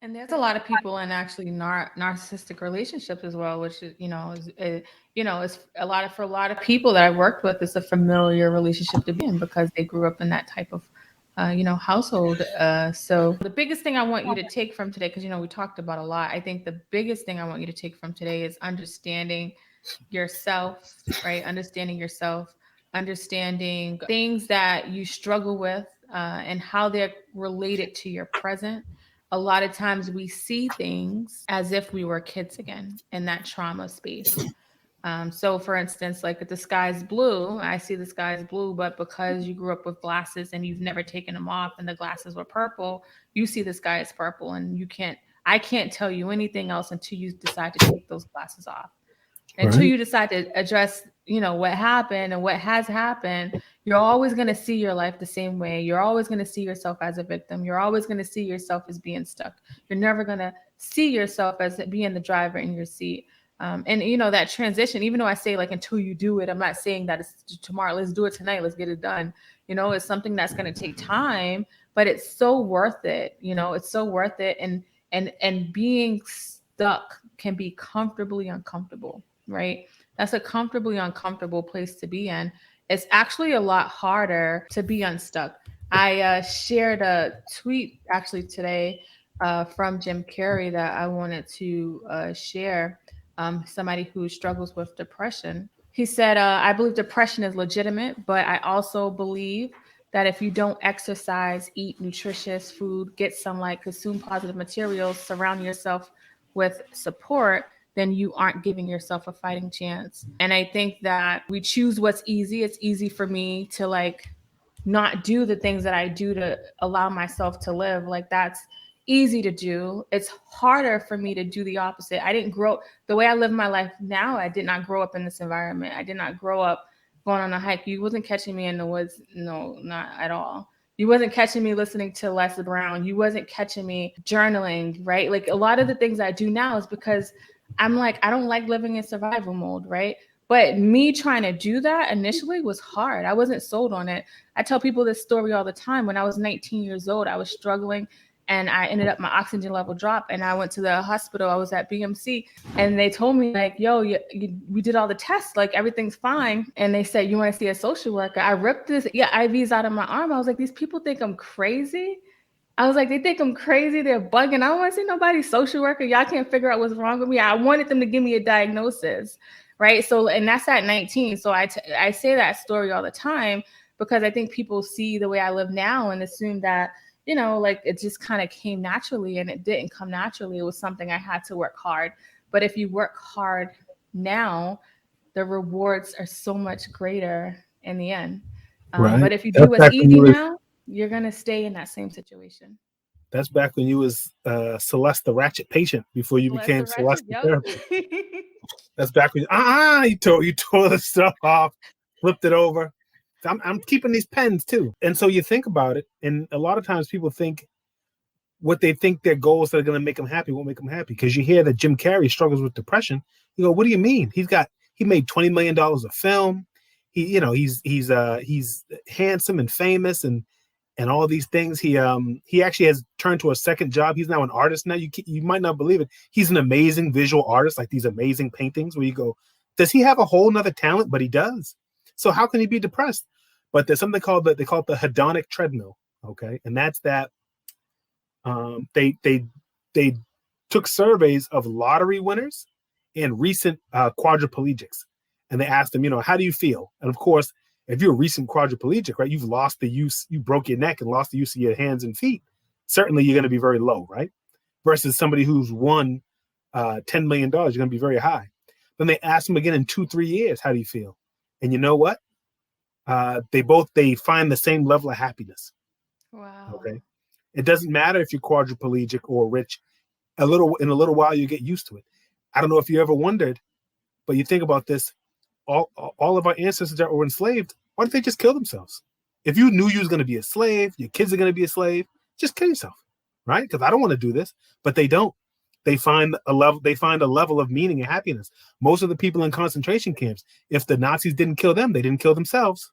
And there's a lot of people in actually narcissistic relationships as well, which is, it's a lot of, for a lot of people that I worked with, it's a familiar relationship to be in because they grew up in that type of, household. So the biggest thing I want you to take from today, because, we talked about a lot. I think the biggest thing I want you to take from today is understanding yourself, right? Understanding yourself, understanding things that you struggle with, and how they're related to your present. A lot of times we see things as if we were kids again in that trauma space. So for instance, like if the sky's blue, I see the sky's blue, but because you grew up with glasses and you've never taken them off and the glasses were purple, you see the sky as purple and I can't tell you anything else until you decide to take those glasses off. Until you decide to address, what happened and what has happened, you're always going to see your life the same way. You're always going to see yourself as a victim. You're always going to see yourself as being stuck. You're never going to see yourself as being the driver in your seat. And that transition, even though I say like until you do it, I'm not saying that it's tomorrow. Let's do it tonight. Let's get it done. It's something that's going to take time, but it's so worth it. It's so worth it. And being stuck can be comfortably uncomfortable, right? That's a comfortably uncomfortable place to be in. It's actually a lot harder to be unstuck. I shared a tweet actually today from Jim Carrey that I wanted to share. Somebody who struggles with depression. He said, I believe depression is legitimate, but I also believe that if you don't exercise, eat nutritious food, get sunlight, consume positive materials, surround yourself with support, then you aren't giving yourself a fighting chance. And I think that we choose what's easy. It's easy for me to like not do the things that I do to allow myself to live. Like that's easy to do. It's harder for me to do the opposite. I didn't grow the way I live my life now. I did not grow up in this environment. I did not grow up going on a hike. You wasn't catching me in the woods. No, not at all. You wasn't catching me listening to Les Brown. You wasn't catching me journaling, right? Like a lot of the things I do now is because I'm like, I don't like living in survival mode, right? But me trying to do that initially was hard. I wasn't sold on it. I tell people this story all the time. When I was 19 years old, I was struggling and I ended up my oxygen level dropped and I went to the hospital. I was at BMC and they told me like, yo, we did all the tests, like everything's fine. And they said, you want to see a social worker? I ripped this IVs out of my arm. I was like, these people think I'm crazy. I was like, they think I'm crazy. They're bugging. I don't want to see nobody's social worker. Y'all can't figure out what's wrong with me. I wanted them to give me a diagnosis, right? So, and that's at 19. So I say that story all the time because I think people see the way I live now and assume that, like it just kind of came naturally, and it didn't come naturally. It was something I had to work hard. But if you work hard now, the rewards are so much greater in the end. Right. But if you do what's easy now, you're going to stay in that same situation. That's back when you was Celeste the Ratchet patient before you became Celeste the therapist. That's back when you tore the stuff off, flipped it over. I'm keeping these pens too. And so you think about it, and a lot of times people think what they think their goals that are going to make them happy won't make them happy. Because you hear that Jim Carrey struggles with depression. You go, what do you mean? He made $20 million of film. He's handsome and famous and all these things. He actually has turned to a second job. He's now an artist now. You might not believe it. He's an amazing visual artist, like these amazing paintings where you go, does he have a whole nother talent? But he does. So how can he be depressed? But there's something called they call it the hedonic treadmill. Okay, and that's that they took surveys of lottery winners and recent quadriplegics, and they asked them, how do you feel? And of course, if you're a recent quadriplegic, right, you've lost the use, you broke your neck and lost the use of your hands and feet. Certainly, you're going to be very low, right? Versus somebody who's won $10 million, you're going to be very high. Then they asked them again in 2-3 years, how do you feel? And you know what? They find the same level of happiness. Wow. Okay, it doesn't matter if you're quadriplegic or rich. In a little while, you get used to it. I don't know if you ever wondered, but you think about this. All of our ancestors that were enslaved, why did they just kill themselves? If you knew you was going to be a slave, your kids are going to be a slave, just kill yourself, right? Because I don't want to do this, but they don't. They find a level. They find a level of meaning and happiness. Most of the people in concentration camps, if the Nazis didn't kill them, they didn't kill themselves,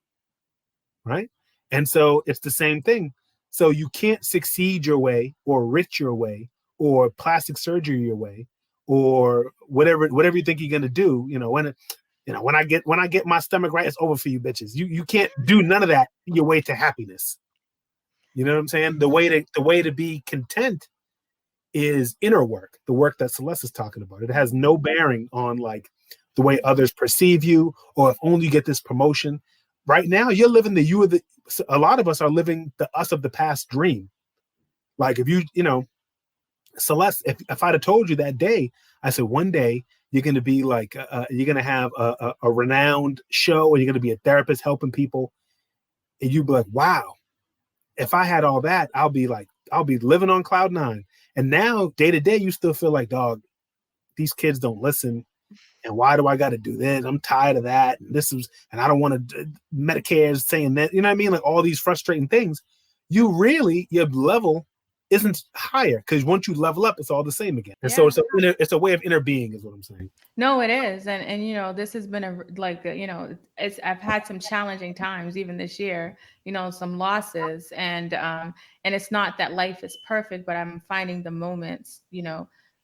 right? And so it's the same thing. So you can't succeed your way or rich your way or plastic surgery your way or whatever you think you're gonna do. When I get my stomach right, it's over for you bitches. You can't do none of that your way to happiness. You know what I'm saying? The way to be content is inner work, the work that Celeste is talking about. It has no bearing on like the way others perceive you, or if only you get this promotion. Right now, you're living a lot of us are living the us of the past dream. Like if Celeste, if I'd have told you that day, I said one day you're going to be like, you're going to have a renowned show and you're going to be a therapist helping people. And you'd be like, wow, if I had all that, I'll be living on cloud nine. And now day to day, you still feel like, dog, these kids don't listen. And why do I got to do this? I'm tired of that. And I don't want to, Medicare is saying that, you know what I mean? Like all these frustrating things. Your level isn't higher because once you level up, it's all the same again. And so Yeah. it's a way of inner being is what I'm saying. No, it is. And this has been it's I've had some challenging times even this year, some losses and it's not that life is perfect, but I'm finding the moments,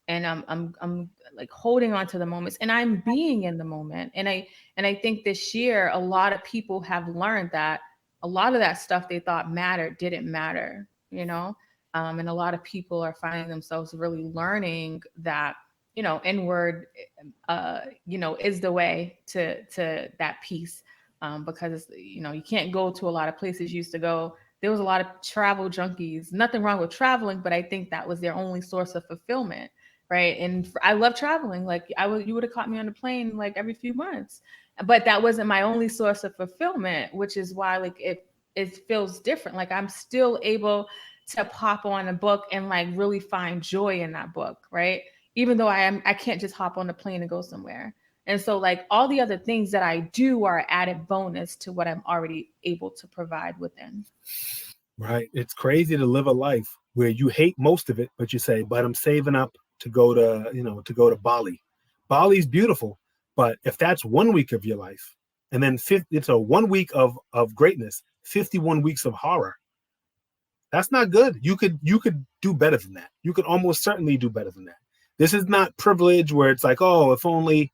and I'm like holding on to the moments and I'm being in the moment. And I think this year a lot of people have learned that a lot of that stuff they thought mattered didn't matter. And a lot of people are finding themselves really learning that inward is the way to that peace. Because you can't go to a lot of places you used to go. There was a lot of travel junkies. Nothing wrong with traveling, but I think that was their only source of fulfillment, right? And I love traveling. Like you would have caught me on the plane like every few months, but that wasn't my only source of fulfillment, which is why like it feels different. Like I'm still able to pop on a book and like really find joy in that book, right? Even though I can't just hop on a plane and go somewhere. And so like all the other things that I do are added bonus to what I'm already able to provide within. Right. It's crazy to live a life where you hate most of it, but you say, but I'm saving up to go to Bali. Bali's beautiful, but if that's 1 week of your life, and then it's a 1 week of greatness, 51 weeks of horror. That's not good. You could do better than that. You could almost certainly do better than that. This is not privilege where it's like, oh, if only,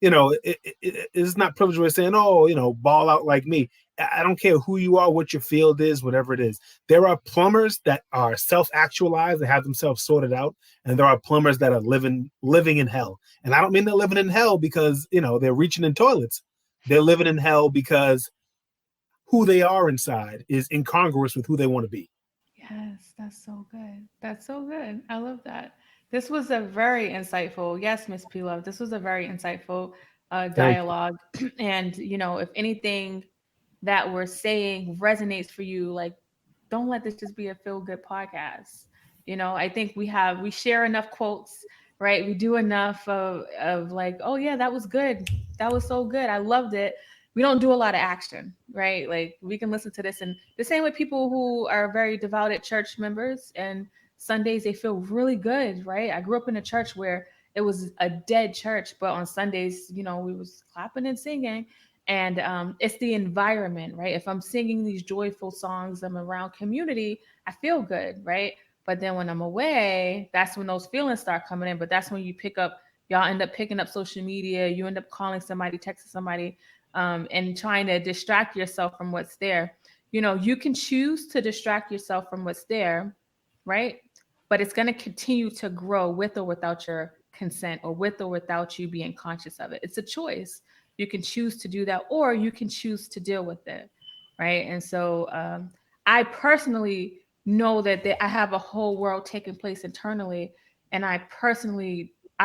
it's not privilege where it's saying, oh, ball out like me. I don't care who you are, what your field is, whatever it is. There are plumbers that are self-actualized, that have themselves sorted out, and there are plumbers that are living in hell. And I don't mean they're living in hell because they're reaching in toilets. They're living in hell because who they are inside is incongruous with who they want to be. Yes, that's so good. That's so good. I love that. This was a very insightful, yes, Miss P Love. This was a very insightful Thank dialogue. And if anything that we're saying resonates for you, like don't let this just be a feel good podcast. I think we share enough quotes, right? We do enough of like, oh yeah, that was good. That was so good. I loved it. We don't do a lot of action, right? Like we can listen to this and the same way people who are very devoted church members and Sundays they feel really good, right? I grew up in a church where it was a dead church, but on Sundays, we was clapping and singing. And it's the environment, right? If I'm singing these joyful songs, I'm around community, I feel good, right? But then when I'm away, that's when those feelings start coming in. But that's when you pick up Y'all end up picking up social media. You end up calling somebody, texting somebody, and trying to distract yourself from what's there. You can choose to distract yourself from what's there, right? But it's going to continue to grow with or without your consent, or with or without you being conscious of it. It's a choice. You can choose to do that, or you can choose to deal with it, right? And so I personally know that I have a whole world taking place internally, and I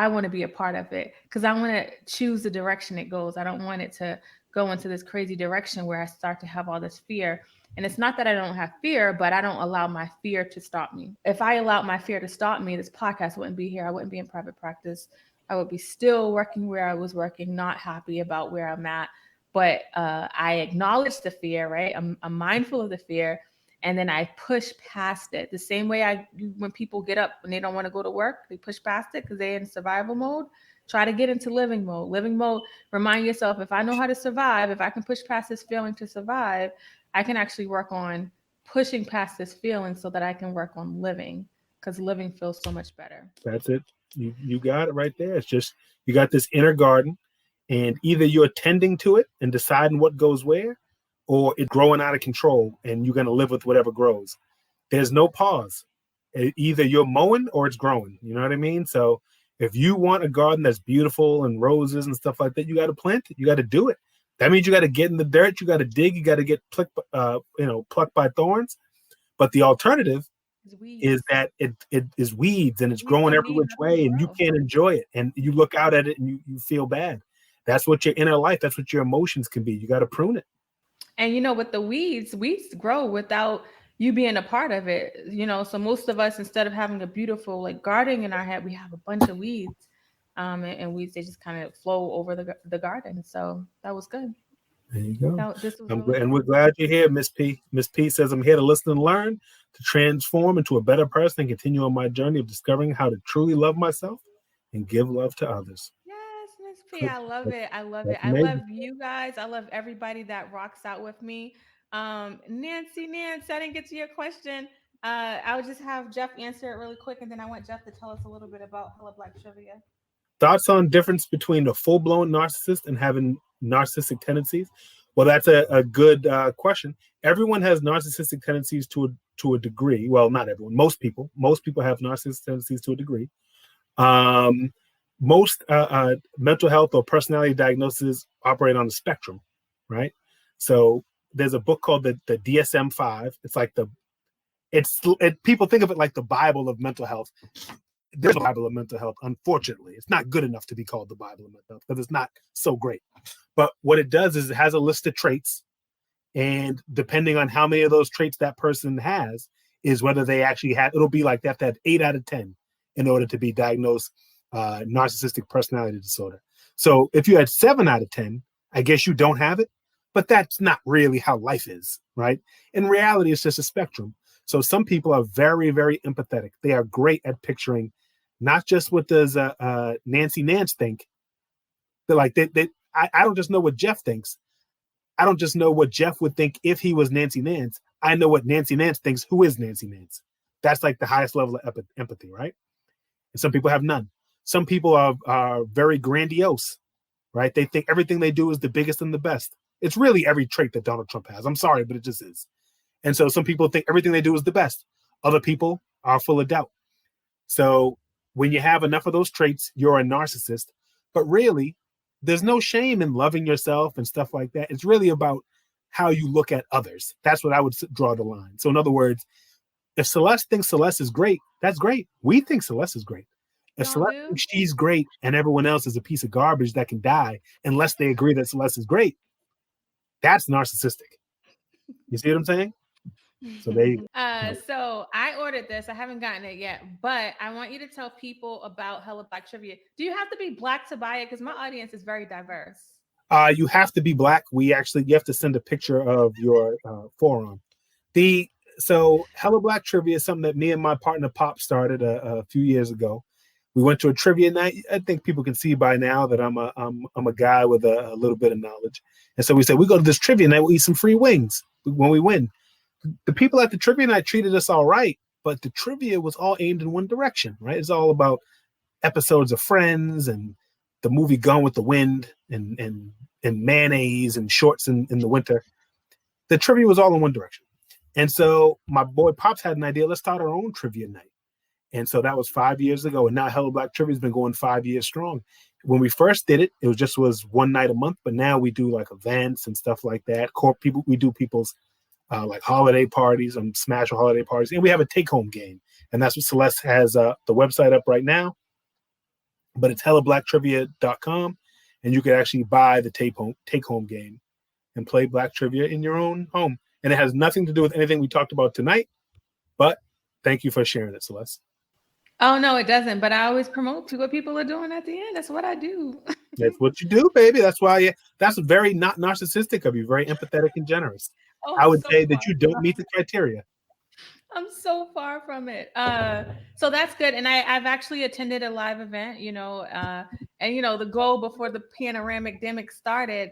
want to be a part of it because I want to choose the direction it goes. I don't want it to go into this crazy direction where I start to have all this fear. And it's not that I don't have fear, but I don't allow my fear to stop me. If I allowed my fear to stop me, this podcast wouldn't be here. I wouldn't be in private practice. I would be still working where I was working, not happy about where I'm at. But I acknowledge the fear, right? I'm mindful of the fear, and then I push past it. The same way when people get up when they don't want to go to work, they push past it because they're in survival mode. Try to get into living mode. Living mode, remind yourself, if I know how to survive, if I can push past this feeling to survive, I can actually work on pushing past this feeling so that I can work on living, because living feels so much better. That's it. You got it right there. It's just, you got this inner garden, and either you're tending to it and deciding what goes where, or it's growing out of control and you're going to live with whatever grows. There's no pause. Either you're mowing or it's growing. You know what I mean? So if you want a garden that's beautiful and roses and stuff like that, you got to plant it. You got to do it. That means you got to get in the dirt. You got to dig. You got to get plucked by thorns. But the alternative is that it is weeds, and it's growing every which way, and you can't enjoy it. And you look out at it and you feel bad. That's what your inner life, that's what your emotions can be. You got to prune it. And with the weeds grow without you being a part of it. So most of us, instead of having a beautiful like garden in our head, we have a bunch of weeds. And weeds, they just kind of flow over the garden. So that was good. There you go. This was really and we're glad you're here, Miss P. Miss P says, I'm here to listen and learn, to transform into a better person and continue on my journey of discovering how to truly love myself and give love to others. Yes, Miss P. I love it. I love it. I Amazing. love you guys. I love everybody that rocks out with me. Nancy, I didn't get to your question. I would just have Jeff answer it really quick, and then I want Jeff to tell us a little bit about Hello Black Trivia. Thoughts on difference between a full-blown narcissist and having narcissistic tendencies? Well, that's a good question. Everyone has narcissistic tendencies to a degree. Well, not everyone. Most people have narcissistic tendencies to a degree. Most mental health or personality diagnoses operate on the spectrum, right? So there's a book called the DSM-5. It's like people think of it like the Bible of mental health. There's a Bible of mental health. Unfortunately, it's not good enough to be called the Bible of mental health because it's not so great. But what it does is it has a list of traits, and depending on how many of those traits that person has is whether they actually have. It'll be like that 8 out of 10 in order to be diagnosed narcissistic personality disorder. So if you had 7 out of 10, I guess you don't have it. But that's not really how life is, right? In reality, it's just a spectrum. So some people are very, very empathetic. They are great at picturing not just what does Nancy Nance think. They're like, I don't just know what Jeff thinks. I don't just know what Jeff would think if he was Nancy Nance. I know what Nancy Nance thinks, who is Nancy Nance. That's like the highest level of empathy, right? And some people have none. Some people are very grandiose, right? They think everything they do is the biggest and the best. It's really every trait that Donald Trump has. I'm sorry, but it just is. And so some people think everything they do is the best. Other people are full of doubt. So when you have enough of those traits, you're a narcissist. But really, there's no shame in loving yourself and stuff like that. It's really about how you look at others. That's what I would draw the line. So in other words, if Celeste thinks Celeste is great, that's great. We think Celeste is great. If Celeste thinks she's great and everyone else is a piece of garbage that can die unless they agree that Celeste is great, that's narcissistic. You see what I'm saying? So there you go. So I ordered this. I haven't gotten it yet, but I want you to tell people about Hello Black Trivia. Do you have to be Black to buy it? Because my audience is very diverse. You have to be Black. You have to send a picture of your forearm. So Hello Black Trivia is something that me and my partner Pop started a few years ago. We went to a trivia night. I think people can see by now that I'm a guy with a little bit of knowledge. And so we said, we go to this trivia night, we'll eat some free wings when we win. The people at the trivia night treated us all right, but the trivia was all aimed in one direction, right? It's all about episodes of Friends and the movie Gone with the Wind and mayonnaise and shorts in the winter. The trivia was all in one direction. And so my boy Pops had an idea. Let's start our own trivia night. And so that was 5 years ago. And now Hello Black Trivia has been going 5 years strong. When we first did it, it was one night a month. But now we do like events and stuff like that. We do people's like holiday parties and smash holiday parties. And we have a take home game. And that's what Celeste has the website up right now. But it's helloblacktrivia.com. And you can actually buy the take home game and play Black Trivia in your own home. And it has nothing to do with anything we talked about tonight. But thank you for sharing it, Celeste. Oh no, it doesn't. But I always promote what people are doing at the end. That's what I do. That's what you do, baby. That's why that's very not narcissistic of you, very empathetic and generous. Oh, I I'm would so say far that you from don't meet the criteria. I'm so far from it. So that's good. And I've actually attended a live event, and the goal before the panoramic demic started,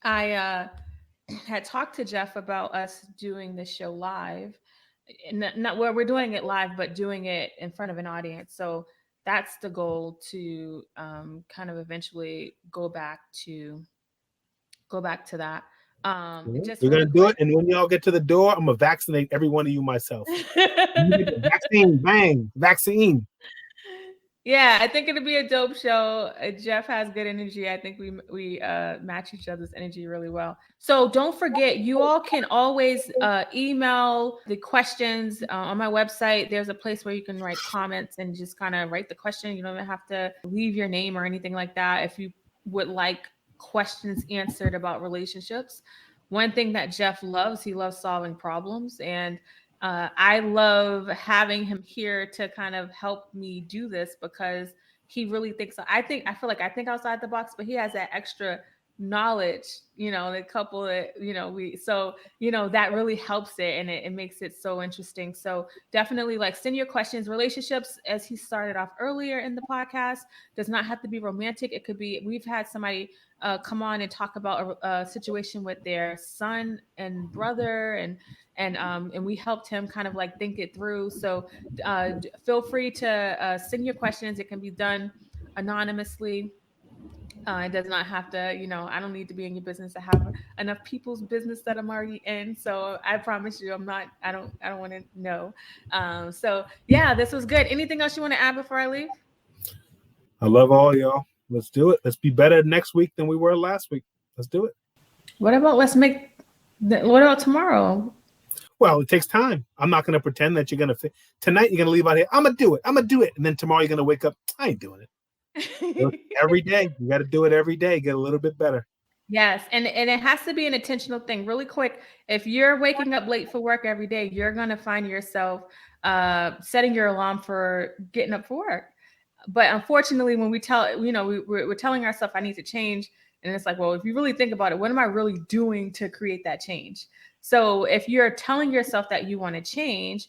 I had talked to Jeff about us doing the show live. Not where we're doing it live, but doing it in front of an audience. So that's the goal to kind of eventually go back to that. And just We're gonna really do it, quick. and when y'all get to the door, I'm gonna vaccinate every one of you myself. You get the vaccine, bang, vaccine. Yeah, I think it'll be a dope show. Jeff has good energy. I think we match each other's energy really well. So don't forget, you all can always email the questions on my website. There's a place where you can write comments and just kind of write the question. You don't even have to leave your name or anything like that. If you would like questions answered about relationships, one thing that Jeff loves, he loves solving problems, and I love having him here to kind of help me do this because he really thinks. I feel like I think outside the box, but he has that extra knowledge, the couple that that really helps it, and it makes it so interesting. So definitely like send your questions. Relationships, as he started off earlier in the podcast, does not have to be romantic. It could be. We've had somebody come on and talk about a situation with their son and brother, and we helped him kind of like think it through. So feel free to send your questions. It can be done anonymously. It does not have to, I don't need to be in your business to have enough people's business that I'm already in. So I promise you, I don't want to know. So yeah, this was good. Anything else you want to add before I leave? I love all y'all. Let's do it. Let's be better next week than we were last week. Let's do it. What about tomorrow? Well, it takes time. I'm not going to pretend that you're going to tonight. You're going to leave out here. I'm going to do it. I'm going to do it. And then tomorrow you're going to wake up. I ain't doing it. Every day. You got to do it every day. Get a little bit better. Yes, and it has to be an intentional thing. Really quick, if you're waking up late for work every day, you're gonna find yourself setting your alarm for getting up for work. But unfortunately, when we tell, we're telling ourselves, I need to change, and it's like, well, if you really think about it, what am I really doing to create that change? So if you're telling yourself that you want to change,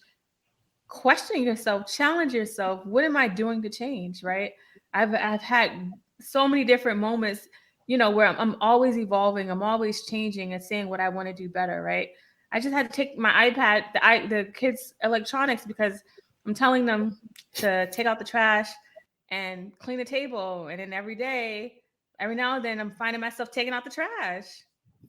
question yourself, challenge yourself. What am I doing to change? Right? I've had so many different moments, where I'm always evolving, I'm always changing and saying what I want to do better. Right? I just had to take my iPad, the kids' electronics, because I'm telling them to take out the trash and clean the table, and then every now and then, I'm finding myself taking out the trash.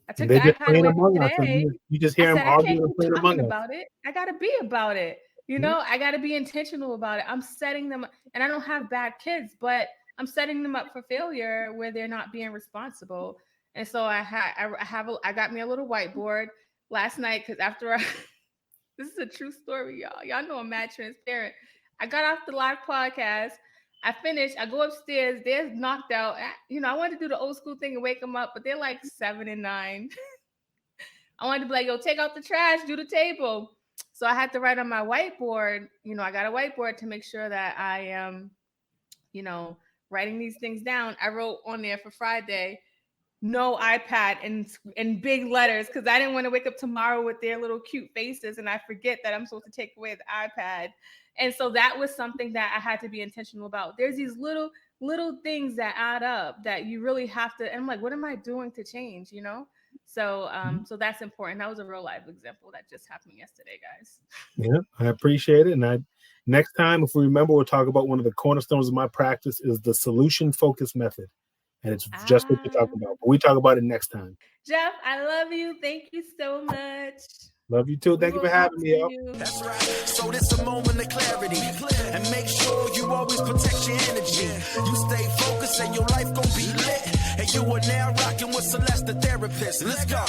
I And took the they're just iPad playing away Among Us. And today. you just I hear them said, I can't arguing and keep playing talking Among Us. about it. I got to be about it. Yeah. I got to be intentional about it. I'm setting them, and I don't have bad kids, but I'm setting them up for failure where they're not being responsible. And so I got me a little whiteboard last night because this is a true story, y'all. Y'all know I'm mad transparent. I got off the live podcast. I finished. I go upstairs. They're knocked out. I wanted to do the old school thing and wake them up, but they're like 7 and 9. I wanted to be like, yo, take out the trash, do the table. So I had to write on my whiteboard. I got a whiteboard to make sure that I am, you know, writing these things down. I wrote on there for Friday, no iPad in big letters, because I didn't want to wake up tomorrow with their little cute faces and I forget that I'm supposed to take away the iPad. And so that was something that I had to be intentional about. There's these little things that add up that you really have to. And I'm like, what am I doing to change? So that's important. That was a real life example that just happened yesterday, guys. Yeah, I appreciate it, and Next time, if we remember, we'll talk about one of the cornerstones of my practice is the solution focused method. And it's just what we talk Ah, about. But we talk about it next time. Jeff, I love you. Thank you so much. Love you too. We Thank you will for talk having to me, yo. you. That's right. So this a moment of clarity. And make sure you always protect your energy. You stay focused and your life gon' be lit. And you are now rocking with Celeste, the therapist. Let's go.